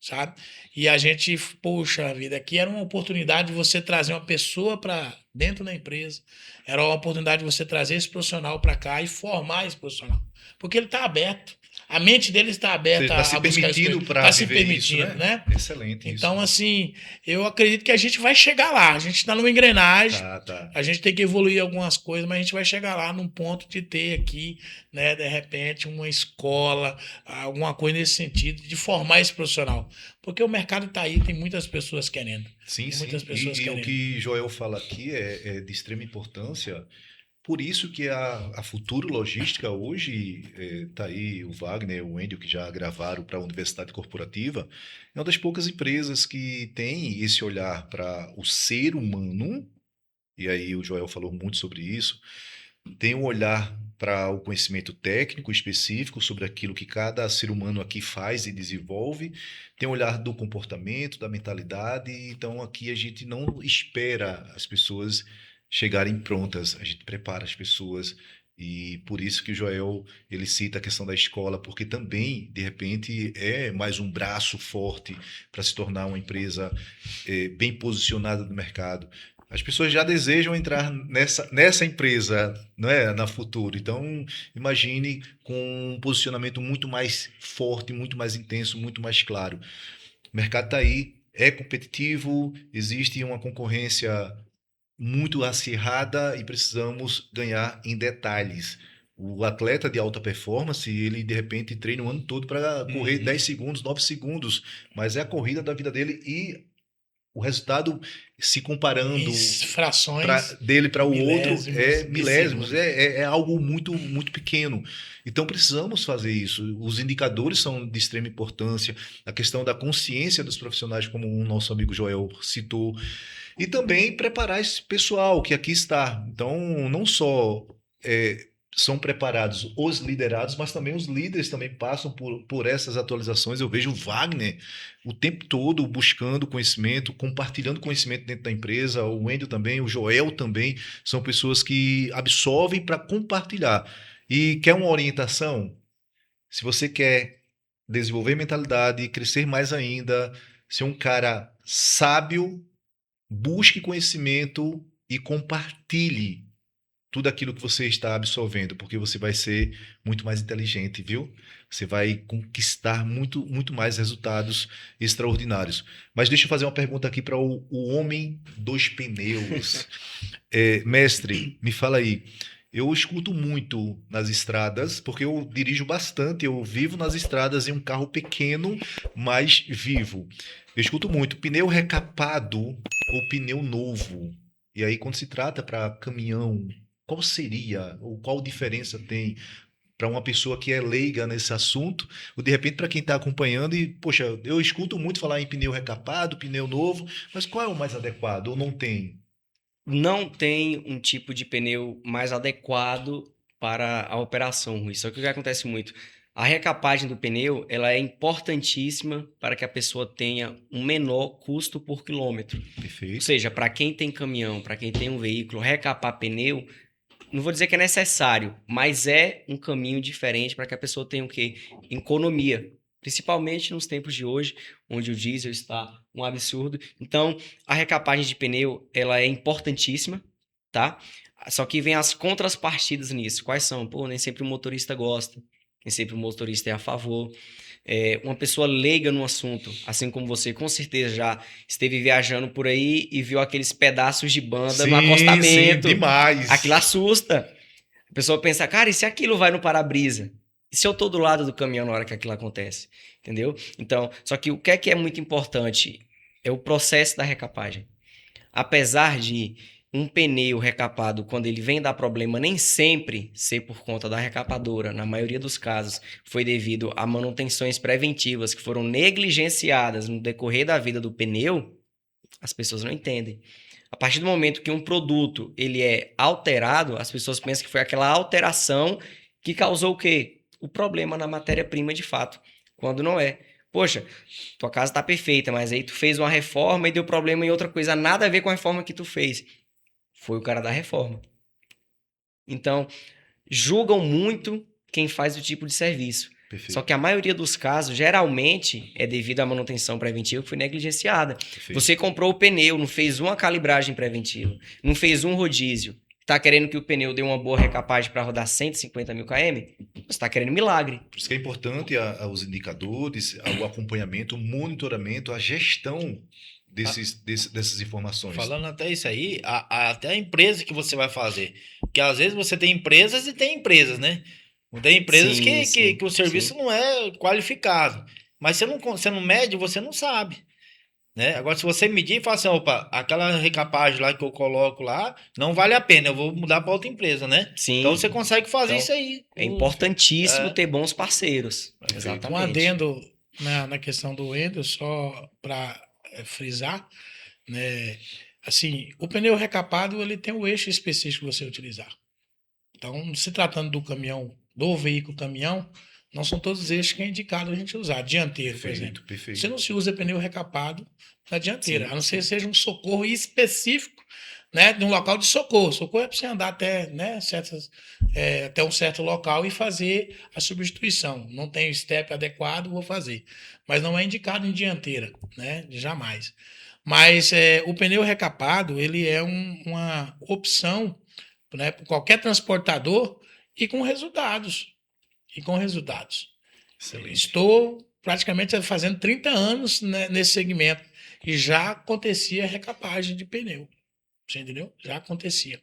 sabe? E a gente, poxa vida, aqui era uma oportunidade de você trazer uma pessoa para dentro da empresa, era uma oportunidade de você trazer esse profissional para cá e formar esse profissional, porque ele está aberto, a mente dele está aberta Está se a buscar permitindo para tá se viver permitindo, isso, né? Excelente Então, isso. assim, eu acredito que a gente vai chegar lá, a gente está numa engrenagem, Tá. a gente tem que evoluir algumas coisas, mas a gente vai chegar lá num ponto de ter aqui, né, de repente, uma escola, alguma coisa nesse sentido, de formar esse profissional. Porque o mercado está aí, tem muitas pessoas querendo. Sim, Tem muitas sim. pessoas E o querendo. que Joel fala aqui é de extrema importância. Por isso que a Futuro Logística hoje, tá aí o Wagner, o Wendel, que já gravaram para a Universidade Corporativa, é uma das poucas empresas que tem esse olhar para o ser humano, e aí o Joel falou muito sobre isso, tem um olhar para o conhecimento técnico específico sobre aquilo que cada ser humano aqui faz e desenvolve, tem um olhar do comportamento, da mentalidade, então aqui a gente não espera as pessoas chegarem prontas, a gente prepara as pessoas, e por isso que o Joel ele cita a questão da escola, porque também, de repente, é mais um braço forte para se tornar uma empresa bem posicionada no mercado. As pessoas já desejam entrar nessa empresa, não é, na Futuro. Então, imagine com um posicionamento muito mais forte, muito mais intenso, muito mais claro. O mercado está aí, é competitivo, existe uma concorrência muito acirrada e precisamos ganhar em detalhes. O atleta de alta performance, ele de repente treina o ano todo para correr 10 segundos, 9 segundos, mas é a corrida da vida dele e o resultado, se comparando Frações, dele para o outro, é de milésimos, segundo. é algo muito, muito pequeno. Então precisamos fazer isso. Os indicadores são de extrema importância, a questão da consciência dos profissionais, como o nosso amigo Joel citou, e também preparar esse pessoal que aqui está. Então, não só são preparados os liderados, mas também os líderes também passam por essas atualizações. Eu vejo o Wagner o tempo todo buscando conhecimento, compartilhando conhecimento dentro da empresa, o Wendel também, o Joel também, são pessoas que absorvem para compartilhar. E quer uma orientação? Se você quer desenvolver mentalidade, crescer mais ainda, ser um cara sábio, busque conhecimento e compartilhe tudo aquilo que você está absorvendo, porque você vai ser muito mais inteligente, viu? Você vai conquistar muito mais resultados extraordinários. Mas deixa eu fazer uma pergunta aqui para o homem dos pneus. Mestre, me fala aí. Eu escuto muito nas estradas, porque eu dirijo bastante, eu vivo nas estradas em um carro pequeno, mas vivo. Eu escuto muito pneu recapado ou pneu novo. E aí, quando se trata para caminhão, qual seria, ou qual diferença tem para uma pessoa que é leiga nesse assunto, ou de repente para quem está acompanhando e, poxa, eu escuto muito falar em pneu recapado, pneu novo, mas qual é o mais adequado? Ou não tem? Não tem um tipo de pneu mais adequado para a operação, Rui. Só que o que acontece muito, a recapagem do pneu, ela é importantíssima para que a pessoa tenha um menor custo por quilômetro. Ou Perfeito. seja, para quem tem caminhão, para quem tem um veículo, recapar pneu, não vou dizer que é necessário, mas é um caminho diferente para que a pessoa tenha o quê? Economia. Principalmente nos tempos de hoje, onde o diesel está um absurdo. Então, a recapagem de pneu, ela é importantíssima, tá? Só que vem as contrapartidas nisso. Quais são? Pô, nem sempre o motorista gosta, nem sempre o motorista é a favor. Uma pessoa leiga no assunto, assim como você, com certeza já esteve viajando por aí e viu aqueles pedaços de banda no acostamento. Sim, demais. Aquilo assusta. A pessoa pensa, cara, e se aquilo vai no para-brisa? E se eu tô do lado do caminhão na hora que aquilo acontece? Entendeu? Então, só que o que é muito importante é o processo da recapagem. Apesar de um pneu recapado, quando ele vem dar problema, nem sempre ser por conta da recapadora. Na maioria dos casos, foi devido a manutenções preventivas que foram negligenciadas no decorrer da vida do pneu. As pessoas não entendem. A partir do momento que um produto ele é alterado, as pessoas pensam que foi aquela alteração que causou o quê? O problema na matéria-prima de fato, quando não é. Poxa, tua casa está perfeita, mas aí tu fez uma reforma e deu problema em outra coisa, nada a ver com a reforma que tu fez. Foi o cara da reforma. Então, julgam muito quem faz o tipo de serviço. Perfeito. Só que a maioria dos casos, geralmente, é devido à manutenção preventiva que foi negligenciada. Perfeito. Você comprou o pneu, não fez uma calibragem preventiva, não fez um rodízio, está querendo que o pneu dê uma boa recapagem para rodar 150 mil km, você está querendo milagre. Por isso que é importante os indicadores, o acompanhamento, o monitoramento, a gestão dessas informações. Falando até isso aí, até a empresa que você vai fazer. Porque às vezes você tem empresas e tem empresas, né? Tem empresas que o serviço não é qualificado. Mas você não mede, você não sabe. Né? Agora, se você medir e falar assim, opa, aquela recapagem lá que eu coloco lá, não vale a pena, eu vou mudar para outra empresa, né? Sim. Então você consegue fazer Então, isso aí. É importantíssimo ter bons parceiros. Perfeito. Exatamente. Um adendo na questão do Wendel, só para frisar, né? Assim, o pneu recapado ele tem o eixo específico que você utilizar. Então, se tratando do caminhão, do veículo caminhão, não são todos os eixos que é indicado a gente usar. Dianteiro, por exemplo. Perfeito. Você não se usa pneu recapado na dianteira, Sim, a não ser que seja um socorro específico, né, de um local de socorro. Socorro é para você andar até, né, até um certo local e fazer a substituição. Não tem o step adequado, vou fazer. Mas não é indicado em dianteira, né, jamais. Mas o pneu recapado, ele é uma opção, né, para qualquer transportador e com resultados. Excelente. Estou praticamente fazendo 30 anos, né, nesse segmento e já acontecia recapagem de pneu. Você entendeu? Já acontecia.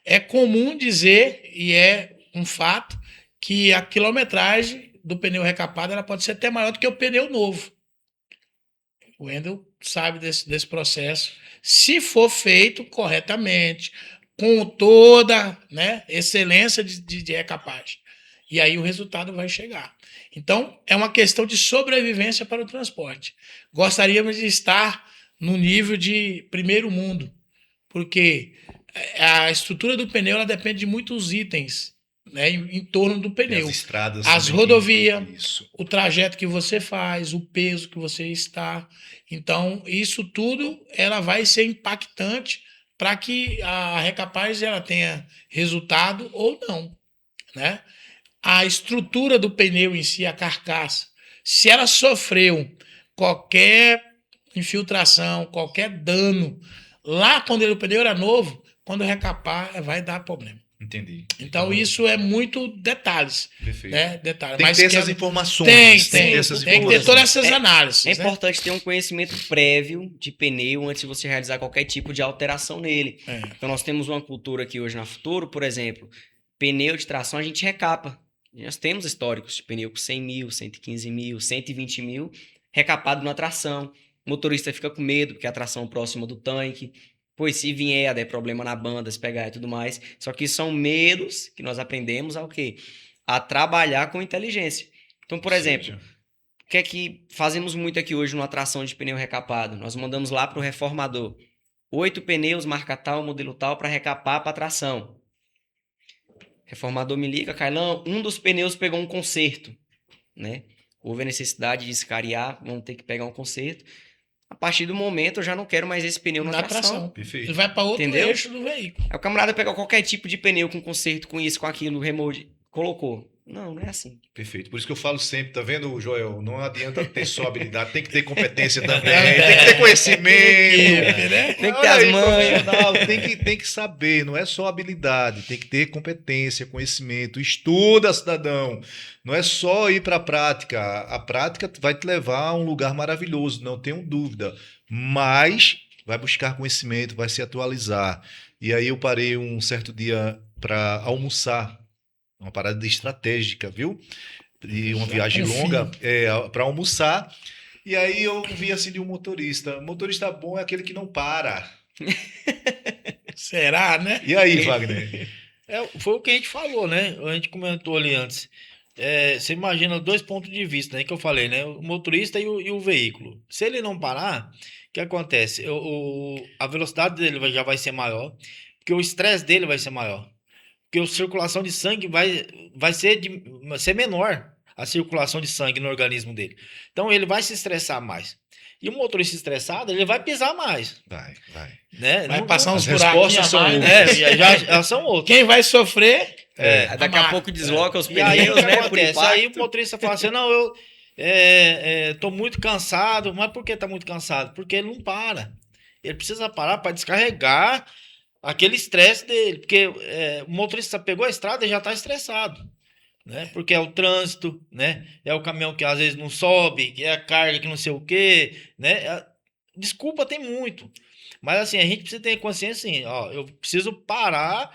É comum dizer, e é um fato, que a quilometragem do pneu recapado ela pode ser até maior do que o pneu novo. O Wendel sabe desse processo. Se for feito corretamente, com toda, né, excelência de recapagem. E aí o resultado vai chegar. Então, é uma questão de sobrevivência para o transporte. Gostaríamos de estar no nível de primeiro mundo, porque a estrutura do pneu ela depende de muitos itens, né, em torno do E pneu. as estradas. As também rodovias. Isso. O trajeto que você faz, o peso que você está. Então, isso tudo ela vai ser impactante para que a Recapaz ela tenha resultado ou não, né? A estrutura do pneu em si, a carcaça, se ela sofreu qualquer infiltração, qualquer dano, lá quando o pneu era novo, quando recapar, vai dar problema. Entendi. Então, isso é muito detalhes, Perfeito. né? Detalhes. Tem que Mas ter que essas é- informações. Tem, que tem. ter essas Tem que ter informações. todas essas análises. É né? importante ter um conhecimento prévio de pneu antes de você realizar qualquer tipo de alteração nele. É. Então, nós temos uma cultura aqui hoje na Futuro, por exemplo, pneu de tração a gente recapa. Nós temos históricos de pneu com 100 mil, 115 mil, 120 mil, recapado na tração. O motorista fica com medo, porque a tração próxima do tanque. Pois se vier, der problema na banda, se pegar e tudo mais. Só que são medos que nós aprendemos ao quê? A trabalhar com inteligência. Então, por Ou exemplo, seja, o que é que fazemos muito aqui hoje numa tração de pneu recapado? Nós mandamos lá para o reformador 8 pneus, marca tal, modelo tal, para recapar para tração. Reformador me liga, Carlão, um dos pneus pegou um conserto, né? Houve a necessidade de escariar, vamos ter que pegar um conserto. A partir do momento, eu já não quero mais esse pneu na tração. Ele perfeito. vai para outro Entendeu? eixo do veículo. Aí o camarada pega qualquer tipo de pneu com conserto, com isso, com aquilo, remold, colocou. Não, não é assim. Perfeito. Por isso que eu falo sempre, tá vendo, Joel? Não adianta ter só habilidade, tem que ter competência também, tem que ter conhecimento. Equipe, né? Tem que ter Olha as aí, manhas. profissional, tem que saber, não é só habilidade, tem que ter competência, conhecimento. Estuda, cidadão. Não é só ir para a prática. A prática vai te levar a um lugar maravilhoso, não tenho dúvida. Mas vai buscar conhecimento, vai se atualizar. E aí eu parei um certo dia para almoçar. Uma parada estratégica, viu? E uma Já viagem confio. longa para almoçar. E aí eu vi assim de um motorista. Motorista bom é aquele que não para. Será, né? E aí, Wagner? Foi o que a gente falou, né? A gente comentou ali antes. Você imagina dois pontos de vista, né? Que eu falei, né? O motorista e o veículo. Se ele não parar, o que acontece? A velocidade dele já vai ser maior, porque o estresse dele vai ser maior. Porque a circulação de sangue vai ser menor, a circulação de sangue no organismo dele. Então ele vai se estressar mais. E o motorista estressado, ele vai pisar mais. Vai. Né? Vai Não- passar as uns buraquinhos respostas a são mais, outras. né? já são outros. Quem vai sofrer Aí daqui a marca. pouco desloca os E aí o pneus, que né? Por acontece? Aí o impacto. motorista fala assim: não, eu tô muito cansado. Mas por que tá muito cansado? Porque ele não para. Ele precisa parar para descarregar aquele estresse dele. Porque o motorista pegou a estrada e já está estressado. Né? Porque é o trânsito, né? É o caminhão que às vezes não sobe, que é a carga que não sei o quê, né? Desculpa, tem muito. Mas assim, a gente precisa ter consciência assim, ó, eu preciso parar,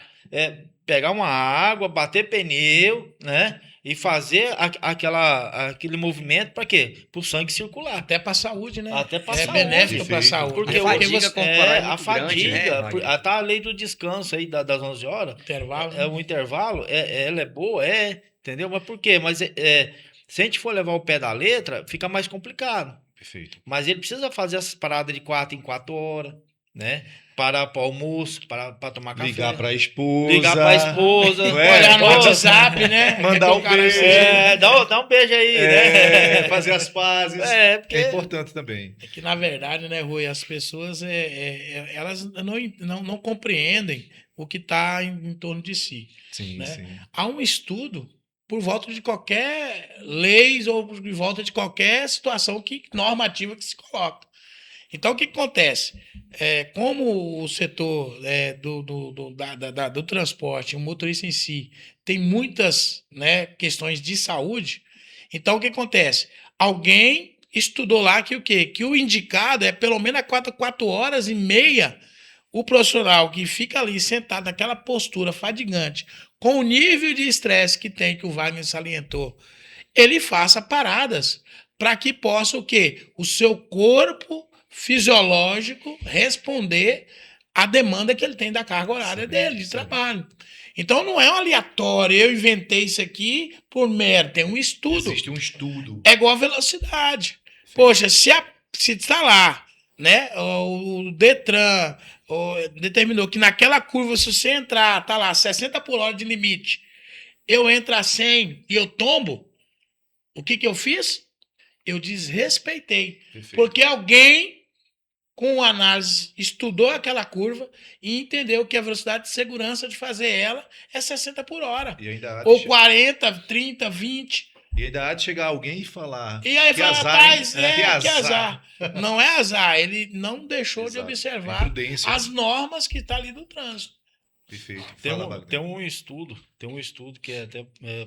pegar uma água, bater pneu, né? E fazer aquele movimento para quê? Para o sangue circular. Até para a saúde, né? Até pra é saúde. benéfico para a Perfeito. saúde. Porque A fadiga você corporal é a muito grande, né, fadiga, Wagner? tá a lei do descanso aí das 11 horas, intervalo, o intervalo, ela é boa, entendeu? Mas por quê? Mas se a gente for levar o pé da letra, fica mais complicado. Perfeito. Mas ele precisa fazer essas paradas de 4 em 4 horas, né? Parar para almoço, para tomar café. Ligar para a esposa. Ligar para a esposa. Não é? olhar no Ô, WhatsApp, né? Mandar um beijo. dá um beijo aí, né? Fazer as pazes. Porque É importante também. É que, na verdade, né, Rui, as pessoas elas não compreendem o que está em torno de si. Sim, Né? sim. Há um estudo por volta de qualquer lei ou por volta de qualquer situação normativa que se coloca. Então, o que acontece? Como o setor do transporte, o motorista em si, tem muitas, né, questões de saúde, então o que acontece? Alguém estudou lá que o quê? Que o indicado é pelo menos a 4 horas e meia o profissional que fica ali sentado naquela postura fadigante, com o nível de estresse que tem, que o Wagner salientou, ele faça paradas para que possa o quê? O seu corpo fisiológico responder à demanda que ele tem da carga horária dele, de trabalho. Então não é um aleatório, eu inventei isso aqui por mero, tem um estudo. Existe um estudo. É igual a velocidade. Poxa, se está lá, né, o Detran determinou que naquela curva, se você entrar, tá lá, 60 por hora de limite, eu entro a 100 e eu tombo, o que eu fiz? Eu desrespeitei. Perfeito. Porque alguém, com análise, estudou aquela curva e entendeu que a velocidade de segurança de fazer ela é 60 por hora. E ainda há Ou de 40, 30, 20. E ainda há de chegar alguém e falar. E aí que fala, azar, hein? rapaz, Que que azar. Não é azar, ele não deixou de Exato. observar Imprudência. as normas que estão ali do trânsito. Perfeito. Tem Fala, um, Wagner. tem um estudo que até eu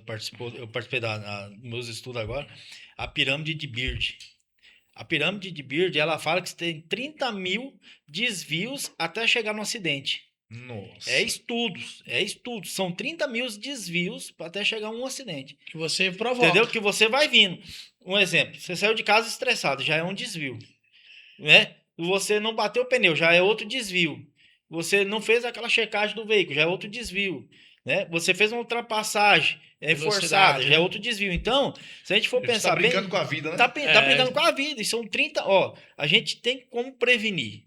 participei dos meus estudos agora, a pirâmide de Beard. A pirâmide de Beard, ela fala que você tem 30 mil desvios até chegar no acidente. Nossa. É estudos. São 30 mil desvios até chegar um acidente. Que você provoca. Entendeu? Que você vai vindo. Um exemplo, você saiu de casa estressado, já é um desvio. Né? Você não bateu o pneu, já é outro desvio. Você não fez aquela checagem do veículo, já é outro desvio. Né? Você fez uma ultrapassagem forçada, já é outro desvio. Então, se a gente for Ele pensar tá brincando bem, com a vida, né? tá brincando com a vida. E são 30, ó, a gente tem como prevenir.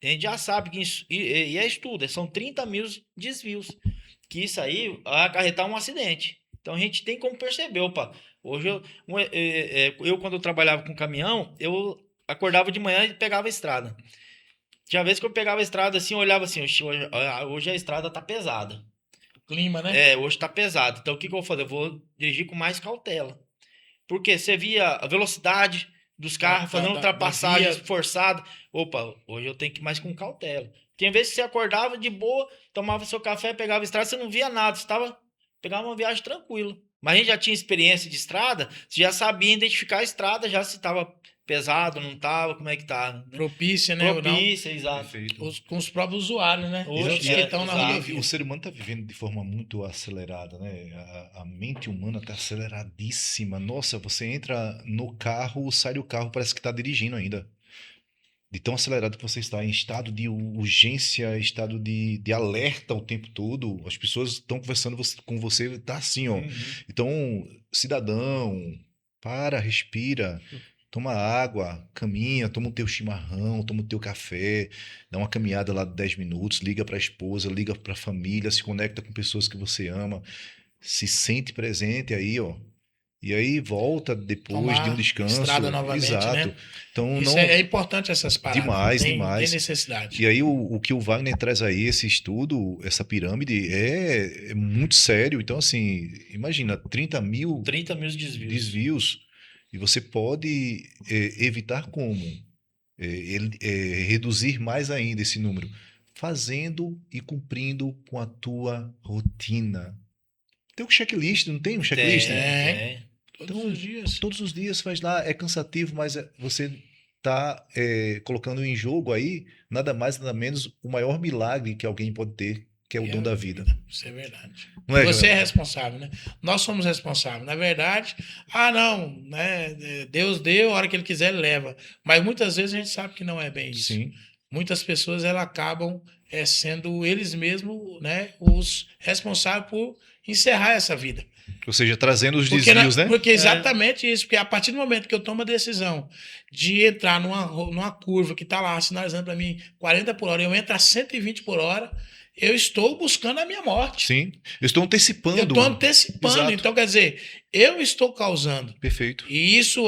A gente já sabe que isso, e é estudo, são 30 mil desvios. Que isso aí vai acarretar um acidente. Então a gente tem como perceber, opa, hoje eu quando eu trabalhava com caminhão, eu acordava de manhã e pegava a estrada. Tinha vez que eu pegava a estrada assim, eu olhava assim, hoje a estrada tá pesada. Clima, né? Hoje tá pesado. Então o que eu vou fazer? Eu vou dirigir com mais cautela. Porque você via a velocidade dos carros fazendo ultrapassagens forçadas. Opa, hoje eu tenho que ir mais com cautela. Tinha vezes que você acordava de boa, tomava seu café, pegava a estrada, você não via nada, pegava uma viagem tranquila. Mas a gente já tinha experiência de estrada, você já sabia identificar a estrada, já se estava pesado, não estava, como é que tá. Né? Propícia, né? Propícia, exato. Com os próprios usuários, né? Hoje, Os que estão na exato. rodovia. O ser humano está vivendo de forma muito acelerada, né? A mente humana está aceleradíssima. Nossa, você entra no carro, sai do carro, parece que está dirigindo ainda. De tão acelerado que você está, em estado de urgência, estado de alerta o tempo todo. As pessoas estão conversando com você, tá assim, ó. Então, cidadão, para, respira, toma água, caminha, toma o teu chimarrão, toma o teu café, dá uma caminhada lá de 10 minutos, liga para a esposa, liga para a família, se conecta com pessoas que você ama, se sente presente aí, ó. E aí volta depois de um descanso. Estrada novamente, exato. né? Então, Isso não... é importante essas paradas. Demais, tem demais. necessidade. E aí o que o Wagner traz aí, esse estudo, essa pirâmide, é muito sério. Então, assim, imagina, 30 mil 30 mil desvios. E você pode evitar como? Reduzir mais ainda esse número. Fazendo e cumprindo com a tua rotina. Tem um checklist, não tem um checklist? Tem. Então, Todos os dias. Todos os dias faz lá, é cansativo, mas você está colocando em jogo aí, nada mais, nada menos, o maior milagre que alguém pode ter, que é o dom da vida. Isso é verdade. Não é, você Joel? é responsável, né? Nós somos responsáveis. Na verdade, não, né? Deus deu, a hora que ele quiser, ele leva. Mas muitas vezes a gente sabe que não é bem isso. Sim. Muitas pessoas elas acabam sendo eles mesmos, né, os responsáveis por encerrar essa vida. Ou seja, trazendo os desvios, né? Porque exatamente isso. Porque a partir do momento que eu tomo a decisão de entrar numa curva que está lá sinalizando para mim 40 por hora, eu entro a 120 por hora, eu estou buscando a minha morte. Sim. Eu estou antecipando. Eu estou antecipando. Exato. Então, quer dizer, eu estou causando. Perfeito. E isso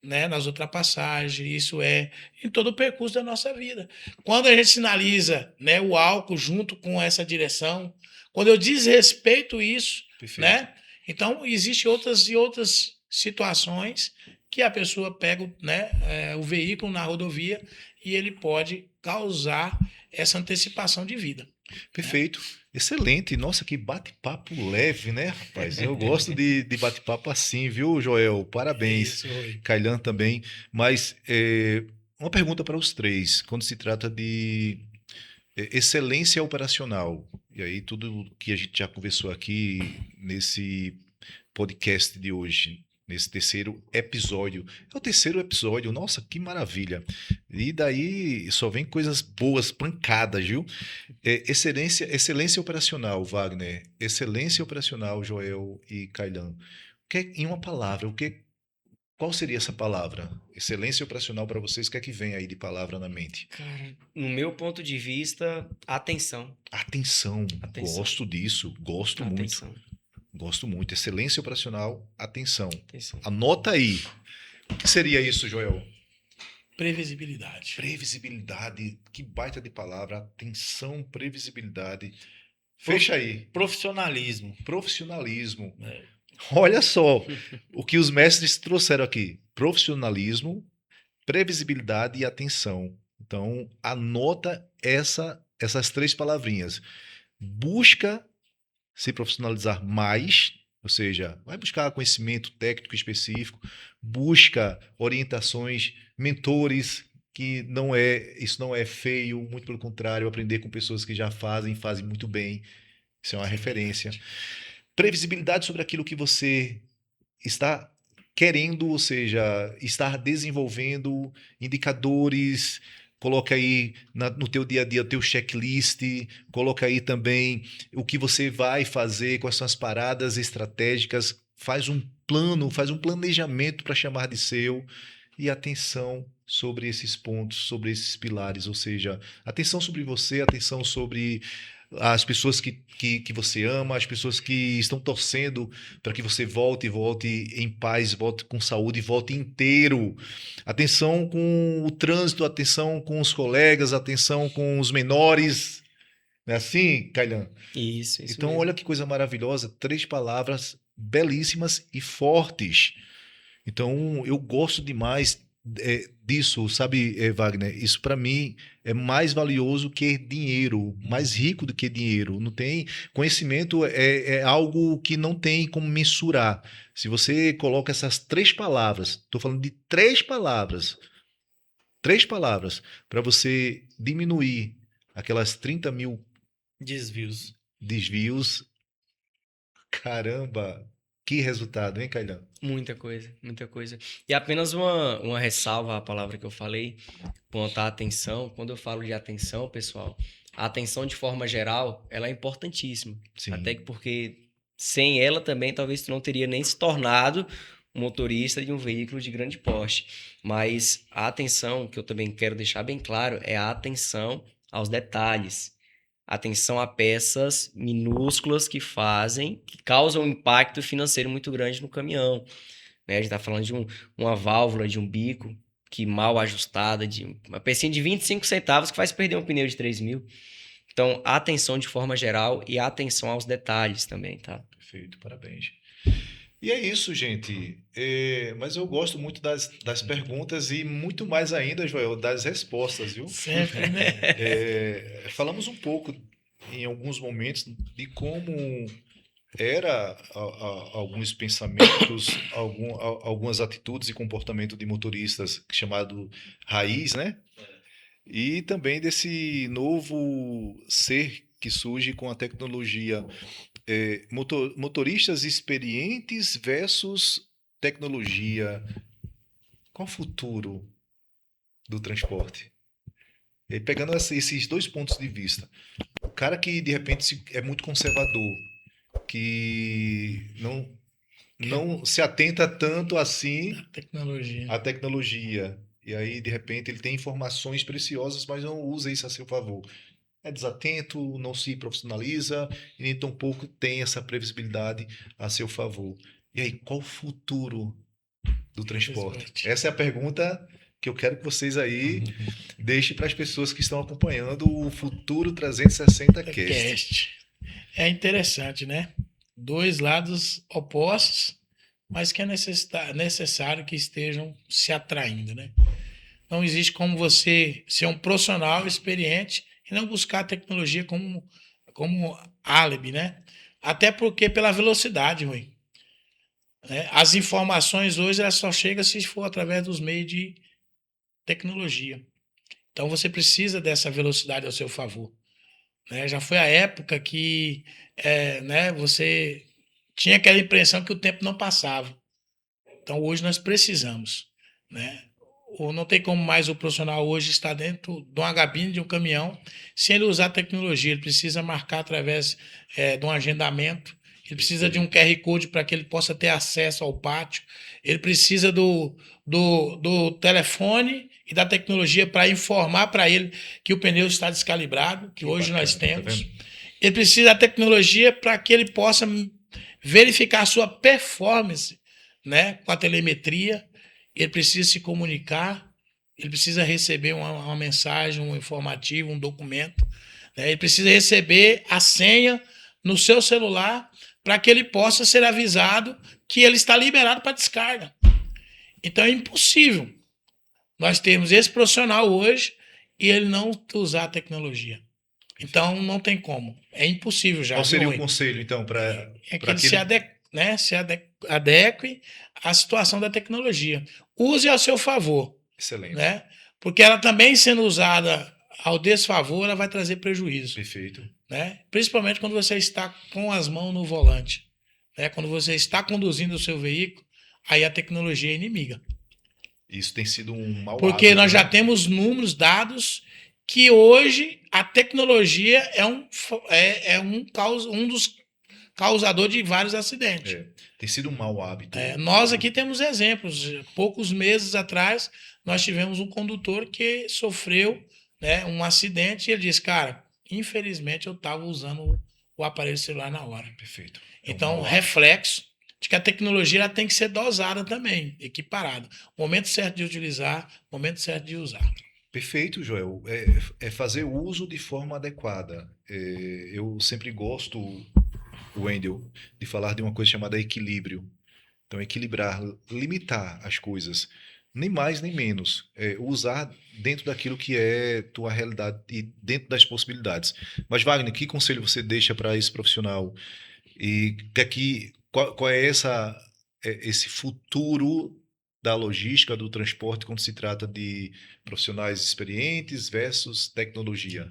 né, nas ultrapassagens, isso em todo o percurso da nossa vida. Quando a gente sinaliza, né, o álcool junto com essa direção, quando eu desrespeito isso, Perfeito. né? Então, existem outras situações que a pessoa pega, né, o veículo na rodovia e ele pode causar essa antecipação de vida. Perfeito. Né? Excelente. Nossa, que bate-papo leve, né, rapaz? Eu gosto de bate-papo assim, viu, Joel? Parabéns. Kailan também. Mas uma pergunta para os três. Quando se trata de excelência operacional, e aí tudo que a gente já conversou aqui nesse podcast de hoje, nesse terceiro episódio. É o terceiro episódio, nossa, que maravilha. E daí só vem coisas boas, pancadas, viu? Excelência operacional, Wagner. Excelência operacional, Joel e Kailan. Em uma palavra, qual seria essa palavra? Excelência operacional para vocês, o que é que vem aí de palavra na mente? Cara, no meu ponto de vista, atenção. Atenção. Gosto disso, gosto atenção. muito. Gosto muito. Excelência operacional, atenção. Atenção. Anota aí. O que seria isso, Joel? Previsibilidade. Previsibilidade. Que baita de palavra. Atenção, previsibilidade. Fecha aí. Profissionalismo. Profissionalismo. É. Olha só o que os mestres trouxeram aqui. Profissionalismo, previsibilidade e atenção. Então, anota essas 3 palavrinhas. Busca se profissionalizar mais, ou seja, vai buscar conhecimento técnico específico, busca orientações, mentores, que isso não é feio, muito pelo contrário, aprender com pessoas que já fazem muito bem. Isso é uma referência. Previsibilidade sobre aquilo que você está querendo, ou seja, estar desenvolvendo indicadores, coloca aí no teu dia a dia o teu checklist, coloca aí também o que você vai fazer, quais são as paradas estratégicas, faz um plano, faz um planejamento para chamar de seu, e atenção sobre esses pontos, sobre esses pilares, ou seja, atenção sobre você, atenção sobre as pessoas que você ama, as pessoas que estão torcendo para que você volte em paz, volte com saúde, volte inteiro. Atenção com o trânsito, atenção com os colegas, atenção com os menores. Não é assim, Kailan? Isso Então, mesmo. olha que coisa maravilhosa, 3 palavras belíssimas e fortes. Então, eu gosto demais disso, sabe, Wagner? Isso para mim é mais valioso que dinheiro, mais rico do que dinheiro. Não tem conhecimento é algo que não tem como mensurar. Se você coloca essas 3 palavras, estou falando de 3 palavras para você diminuir aquelas 30 mil Desvios. desvios. Caramba, que resultado, hein, Cailão? Muita coisa, muita coisa. E apenas uma ressalva à palavra que eu falei, quanto à atenção. Quando eu falo de atenção, pessoal, a atenção de forma geral, ela é importantíssima. Sim. Até que porque sem ela também, talvez tu não teria nem se tornado um motorista de um veículo de grande porte. Mas a atenção, que eu também quero deixar bem claro, é a atenção aos detalhes. Atenção a peças minúsculas que causam um impacto financeiro muito grande no caminhão. Né? A gente está falando de uma válvula, de um bico que mal ajustada, de uma pecinha de 25 centavos que faz perder um pneu de 3 mil. Então, atenção de forma geral e atenção aos detalhes também, tá? Perfeito, parabéns. E é isso, gente. Mas eu gosto muito das perguntas e muito mais ainda, Joel, das respostas, viu? Sempre, né? Falamos um pouco, em alguns momentos, de como era alguns pensamentos, algumas atitudes e comportamento de motoristas chamado raiz, né? E também desse novo ser que surge com a tecnologia. Motoristas experientes versus tecnologia. Qual o futuro do transporte? E pegando esses 2 pontos de vista. O cara que, de repente, é muito conservador, que não se atenta tanto assim Tecnologia. à tecnologia. E aí, de repente, ele tem informações preciosas, mas não usa isso a seu favor. É desatento, não se profissionaliza e nem tampouco tem essa previsibilidade a seu favor. E aí, qual o futuro do transporte? Essa é a pergunta que eu quero que vocês aí deixem para as pessoas que estão acompanhando o Futuro 360 Cast. É interessante, né? 2 lados opostos, mas que é necessário que estejam se atraindo, né? Não existe como você ser um profissional experiente e não buscar a tecnologia como álibi, né? Até porque pela velocidade, Rui. Né? As informações hoje elas só chegam se for através dos meios de tecnologia. Então você precisa dessa velocidade ao seu favor. Né? Já foi a época que né, você tinha aquela impressão que o tempo não passava. Então hoje nós precisamos, né? Ou não tem como mais o profissional hoje estar dentro de uma cabine de um caminhão sem ele usar tecnologia. Ele precisa marcar através de um agendamento, ele precisa de um QR Code para que ele possa ter acesso ao pátio, ele precisa do telefone e da tecnologia para informar para ele que o pneu está descalibrado, que hoje nós temos. Ele precisa da tecnologia para que ele possa verificar a sua performance, né, com a telemetria. Ele precisa se comunicar, ele precisa receber uma mensagem, um informativo, um documento, né? Ele precisa receber a senha no seu celular para que ele possa ser avisado que ele está liberado para descarga. Então é impossível nós termos esse profissional hoje e ele não usar a tecnologia. Então não tem como. É impossível já. Qual seria Rui. o conselho, então, para É que ele se adeque à situação da tecnologia. Use ao seu favor, Excelente. né? Porque ela também sendo usada ao desfavor, ela vai trazer prejuízo, Perfeito. né? Principalmente quando você está com as mãos no volante, né? Quando você está conduzindo o seu veículo, aí a tecnologia é inimiga. Isso tem sido um mau Porque hábito, nós já né? temos números, dados, que hoje a tecnologia um dos causadores de vários acidentes. Tem sido um mau hábito. Nós aqui temos exemplos. Poucos meses atrás, nós tivemos um condutor que sofreu, né, um acidente e ele disse, cara, infelizmente eu estava usando o aparelho celular na hora. Perfeito. Então, mau hábito. reflexo de que a tecnologia ela tem que ser dosada também, equiparada. Momento certo de utilizar, momento certo de usar. Perfeito, Joel. É fazer uso de forma adequada. Eu sempre gosto, Wendel, de falar de uma coisa chamada equilíbrio. Então, equilibrar, limitar as coisas. Nem mais, nem menos. Usar dentro daquilo que é tua realidade e dentro das possibilidades. Mas, Wagner, que conselho você deixa para esse profissional? E qual é esse futuro da logística, do transporte, quando se trata de profissionais experientes versus tecnologia?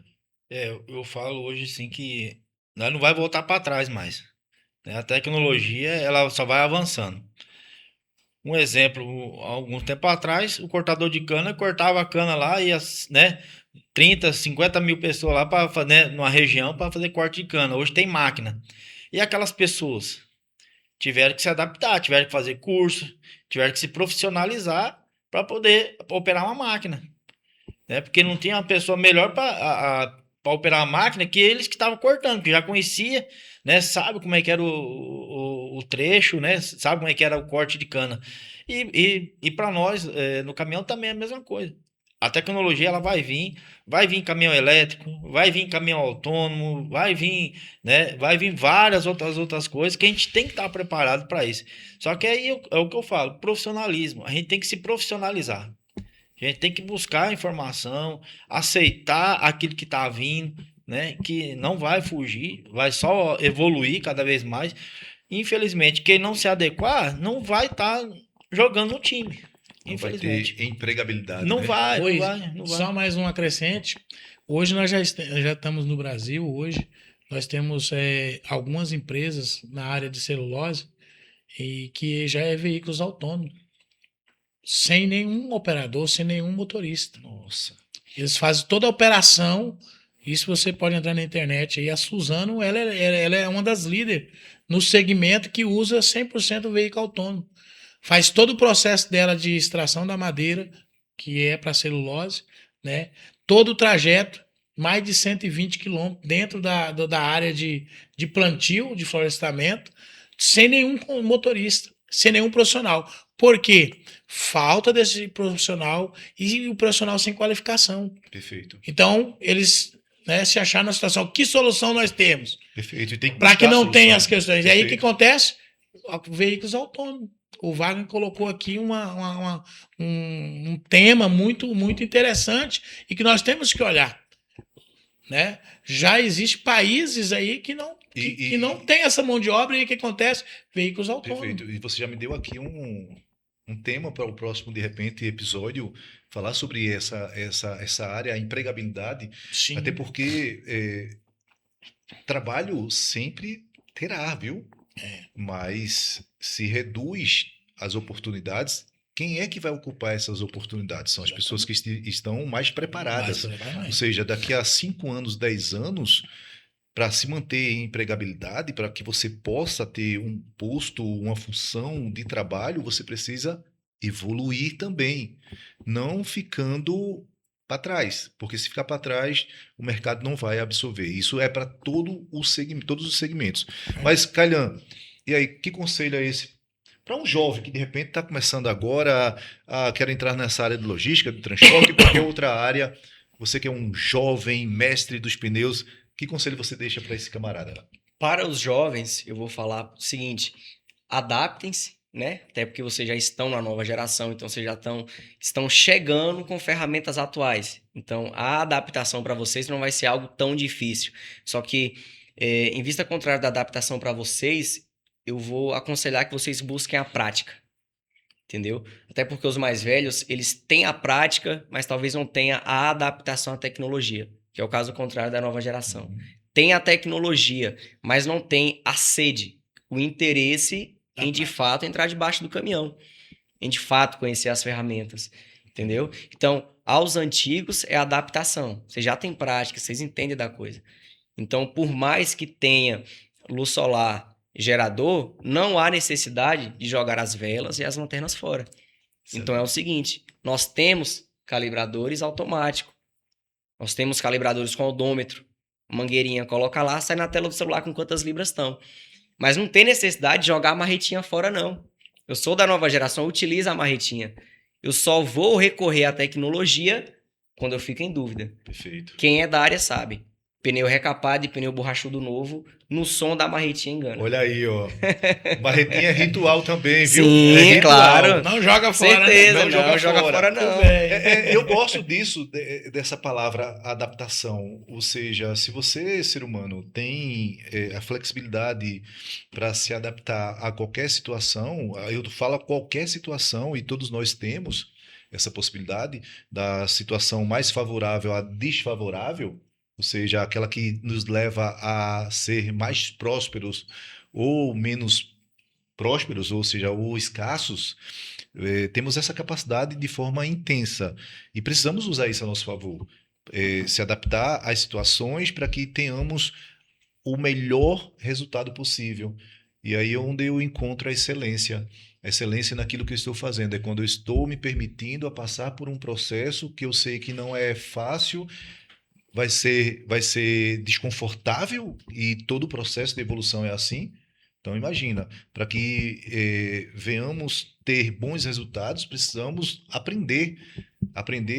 Eu falo hoje assim que nós não vai voltar para trás mais, né? A tecnologia ela só vai avançando. Um exemplo, algum tempo atrás, o cortador de cana cortava a cana lá e né, 30, 50 mil pessoas lá para fazer numa região para fazer corte de cana. Hoje tem máquina. E aquelas pessoas tiveram que se adaptar, tiveram que fazer curso, tiveram que se profissionalizar para poder operar uma máquina, né? Porque não tinha uma pessoa melhor para operar a máquina que eles que estavam cortando, que já conhecia, né? Sabe como é que era o trecho, né? Sabe como é que era o corte de cana. E para nós, no caminhão também é a mesma coisa. A tecnologia ela vai vir caminhão elétrico, vai vir caminhão autônomo, vai vir, né? Vai vir várias outras coisas que a gente tem que estar preparado para isso. Só que aí é o que eu falo, profissionalismo. A gente tem que se profissionalizar. A gente tem que buscar informação, aceitar aquilo que está vindo, né? Que não vai fugir, vai só evoluir cada vez mais. Infelizmente, quem não se adequar não vai estar jogando no time. Não vai Infelizmente. ter empregabilidade, Não né? vai, Pois, não vai, não vai. só mais um acrescente. Hoje nós já estamos no Brasil, hoje nós temos algumas empresas na área de celulose e que já é veículos autônomos, sem nenhum operador, sem nenhum motorista. Nossa. Eles fazem toda a operação. Isso você pode entrar na internet aí. A Suzano, ela é uma das líderes no segmento que usa 100% veículo autônomo. Faz todo o processo dela de extração da madeira, que é para celulose, né? Todo o trajeto, mais de 120 quilômetros dentro da área de plantio, de florestamento, sem nenhum motorista, sem nenhum profissional. Por quê? Falta desse profissional e o profissional sem qualificação. Perfeito. Então, eles, né, se acharam na situação, que solução nós temos? Perfeito. E tem que Para que buscar não tenha solução. as questões. E aí o que Perfeito. acontece? Veículos autônomos. O Wagner colocou aqui um tema muito, muito interessante e que nós temos que olhar, né? Já existem países aí que não tem essa mão de obra e o que acontece? Veículos autônomos. Perfeito. E você já me deu aqui um tema para o próximo, de repente, episódio, falar sobre essa área, a empregabilidade. Sim. Até porque trabalho sempre terá, viu? Mas se reduz as oportunidades, quem é que vai ocupar essas oportunidades? São as pessoas que estão mais preparadas. Ou seja, daqui a 5 anos, 10 anos, para se manter em empregabilidade, para que você possa ter um posto, uma função de trabalho, você precisa evoluir também, não ficando para trás, porque se ficar para trás, o mercado não vai absorver. Isso é para todos os segmentos. Mas, Calhan, E aí, que conselho é esse para um jovem que de repente está começando agora, quer entrar nessa área de logística, de transporte, qualquer outra área? Você que é um jovem mestre dos pneus, que conselho você deixa para esse camarada? Para os jovens, eu vou falar o seguinte: adaptem-se, né? Até porque vocês já estão na nova geração, então vocês já estão chegando com ferramentas atuais. Então, a adaptação para vocês não vai ser algo tão difícil. Só que, em vista contrária da adaptação para vocês, eu vou aconselhar que vocês busquem a prática. Entendeu? Até porque os mais velhos, eles têm a prática, mas talvez não tenha a adaptação à tecnologia, que é o caso contrário da nova geração. Tem a tecnologia, mas não tem a sede, o interesse em, de fato, entrar debaixo do caminhão, em, de fato, conhecer as ferramentas, entendeu? Então, aos antigos é adaptação. Vocês já têm prática, vocês entendem da coisa. Então, por mais que tenha luz solar, gerador, não há necessidade de jogar as velas e as lanternas fora. Então é o seguinte, nós temos calibradores automáticos, nós temos calibradores com odômetro, mangueirinha, coloca lá, sai na tela do celular com quantas libras estão. Mas não tem necessidade de jogar a marretinha fora, não. Eu sou da nova geração, utilizo a marretinha. Eu só vou recorrer à tecnologia quando eu fico em dúvida. Perfeito. Quem é da área sabe. Pneu recapado e pneu borrachudo novo, no som da marretinha engana. Olha aí, ó. Marretinha é ritual também, viu? Sim, é ritual. claro. Não joga fora, Certeza, Não não joga fora, Tudo não. bem. Eu gosto disso, dessa palavra adaptação. Ou seja, se você, ser humano, tem a flexibilidade para se adaptar a qualquer situação, eu falo qualquer situação, e todos nós temos essa possibilidade, da situação mais favorável à desfavorável, ou seja, aquela que nos leva a ser mais prósperos ou menos prósperos, ou seja, ou escassos, temos essa capacidade de forma intensa e precisamos usar isso a nosso favor, se adaptar às situações para que tenhamos o melhor resultado possível. E aí é onde eu encontro a excelência naquilo que eu estou fazendo, é quando eu estou me permitindo a passar por um processo que eu sei que não é fácil, vai ser desconfortável, e todo o processo de evolução é assim. Então imagina, para que venhamos ter bons resultados, precisamos aprender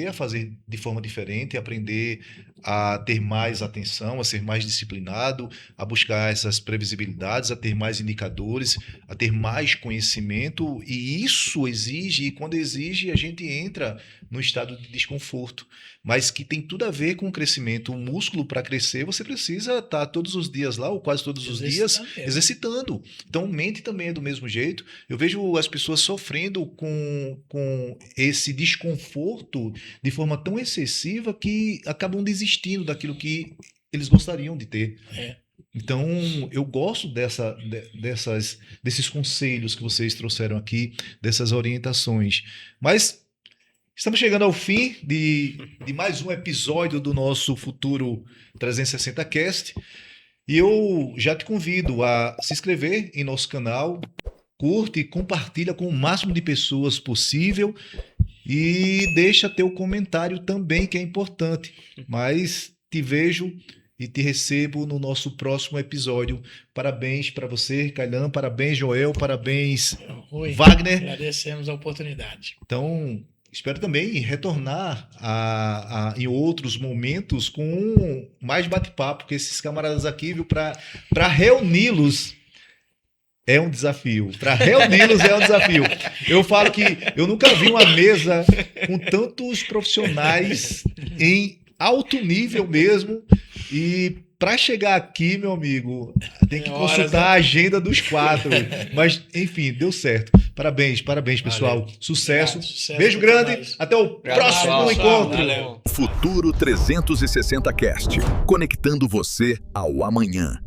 a fazer de forma diferente, aprender a ter mais atenção, a ser mais disciplinado, a buscar essas previsibilidades, a ter mais indicadores, a ter mais conhecimento, e isso exige, e quando exige, a gente entra no estado de desconforto, mas que tem tudo a ver com o crescimento. O músculo, para crescer, você precisa estar todos os dias lá, ou quase todos os dias, exercitando. Então, mente também é do mesmo jeito. Eu vejo as pessoas sofrendo com esse desconforto de forma tão excessiva que acabam desistindo daquilo que eles gostariam de ter. Então, eu gosto desses conselhos que vocês trouxeram aqui, dessas orientações. Mas estamos chegando ao fim de mais um episódio do nosso Futuro 360 Cast. E eu já te convido a se inscrever em nosso canal, curte e compartilha com o máximo de pessoas possível. E deixa teu comentário também, que é importante. Mas te vejo e te recebo no nosso próximo episódio. Parabéns para você, Kailan. Parabéns, Joel. Parabéns, Rui, Wagner. agradecemos a oportunidade. Então, espero também retornar em outros momentos com mais bate-papo, porque esses camaradas aqui, viu, para reuni-los é um desafio. Para reuni-los é um desafio. Eu falo que eu nunca vi uma mesa com tantos profissionais em alto nível mesmo. E para chegar aqui, meu amigo, tem que consultar a agenda dos 4. Mas, enfim, deu certo. Parabéns, pessoal. Valeu. Sucesso. Obrigado, sucesso. Beijo grande. Até o próximo pessoal. encontro. Valeu. Futuro 360 Cast, conectando você ao amanhã.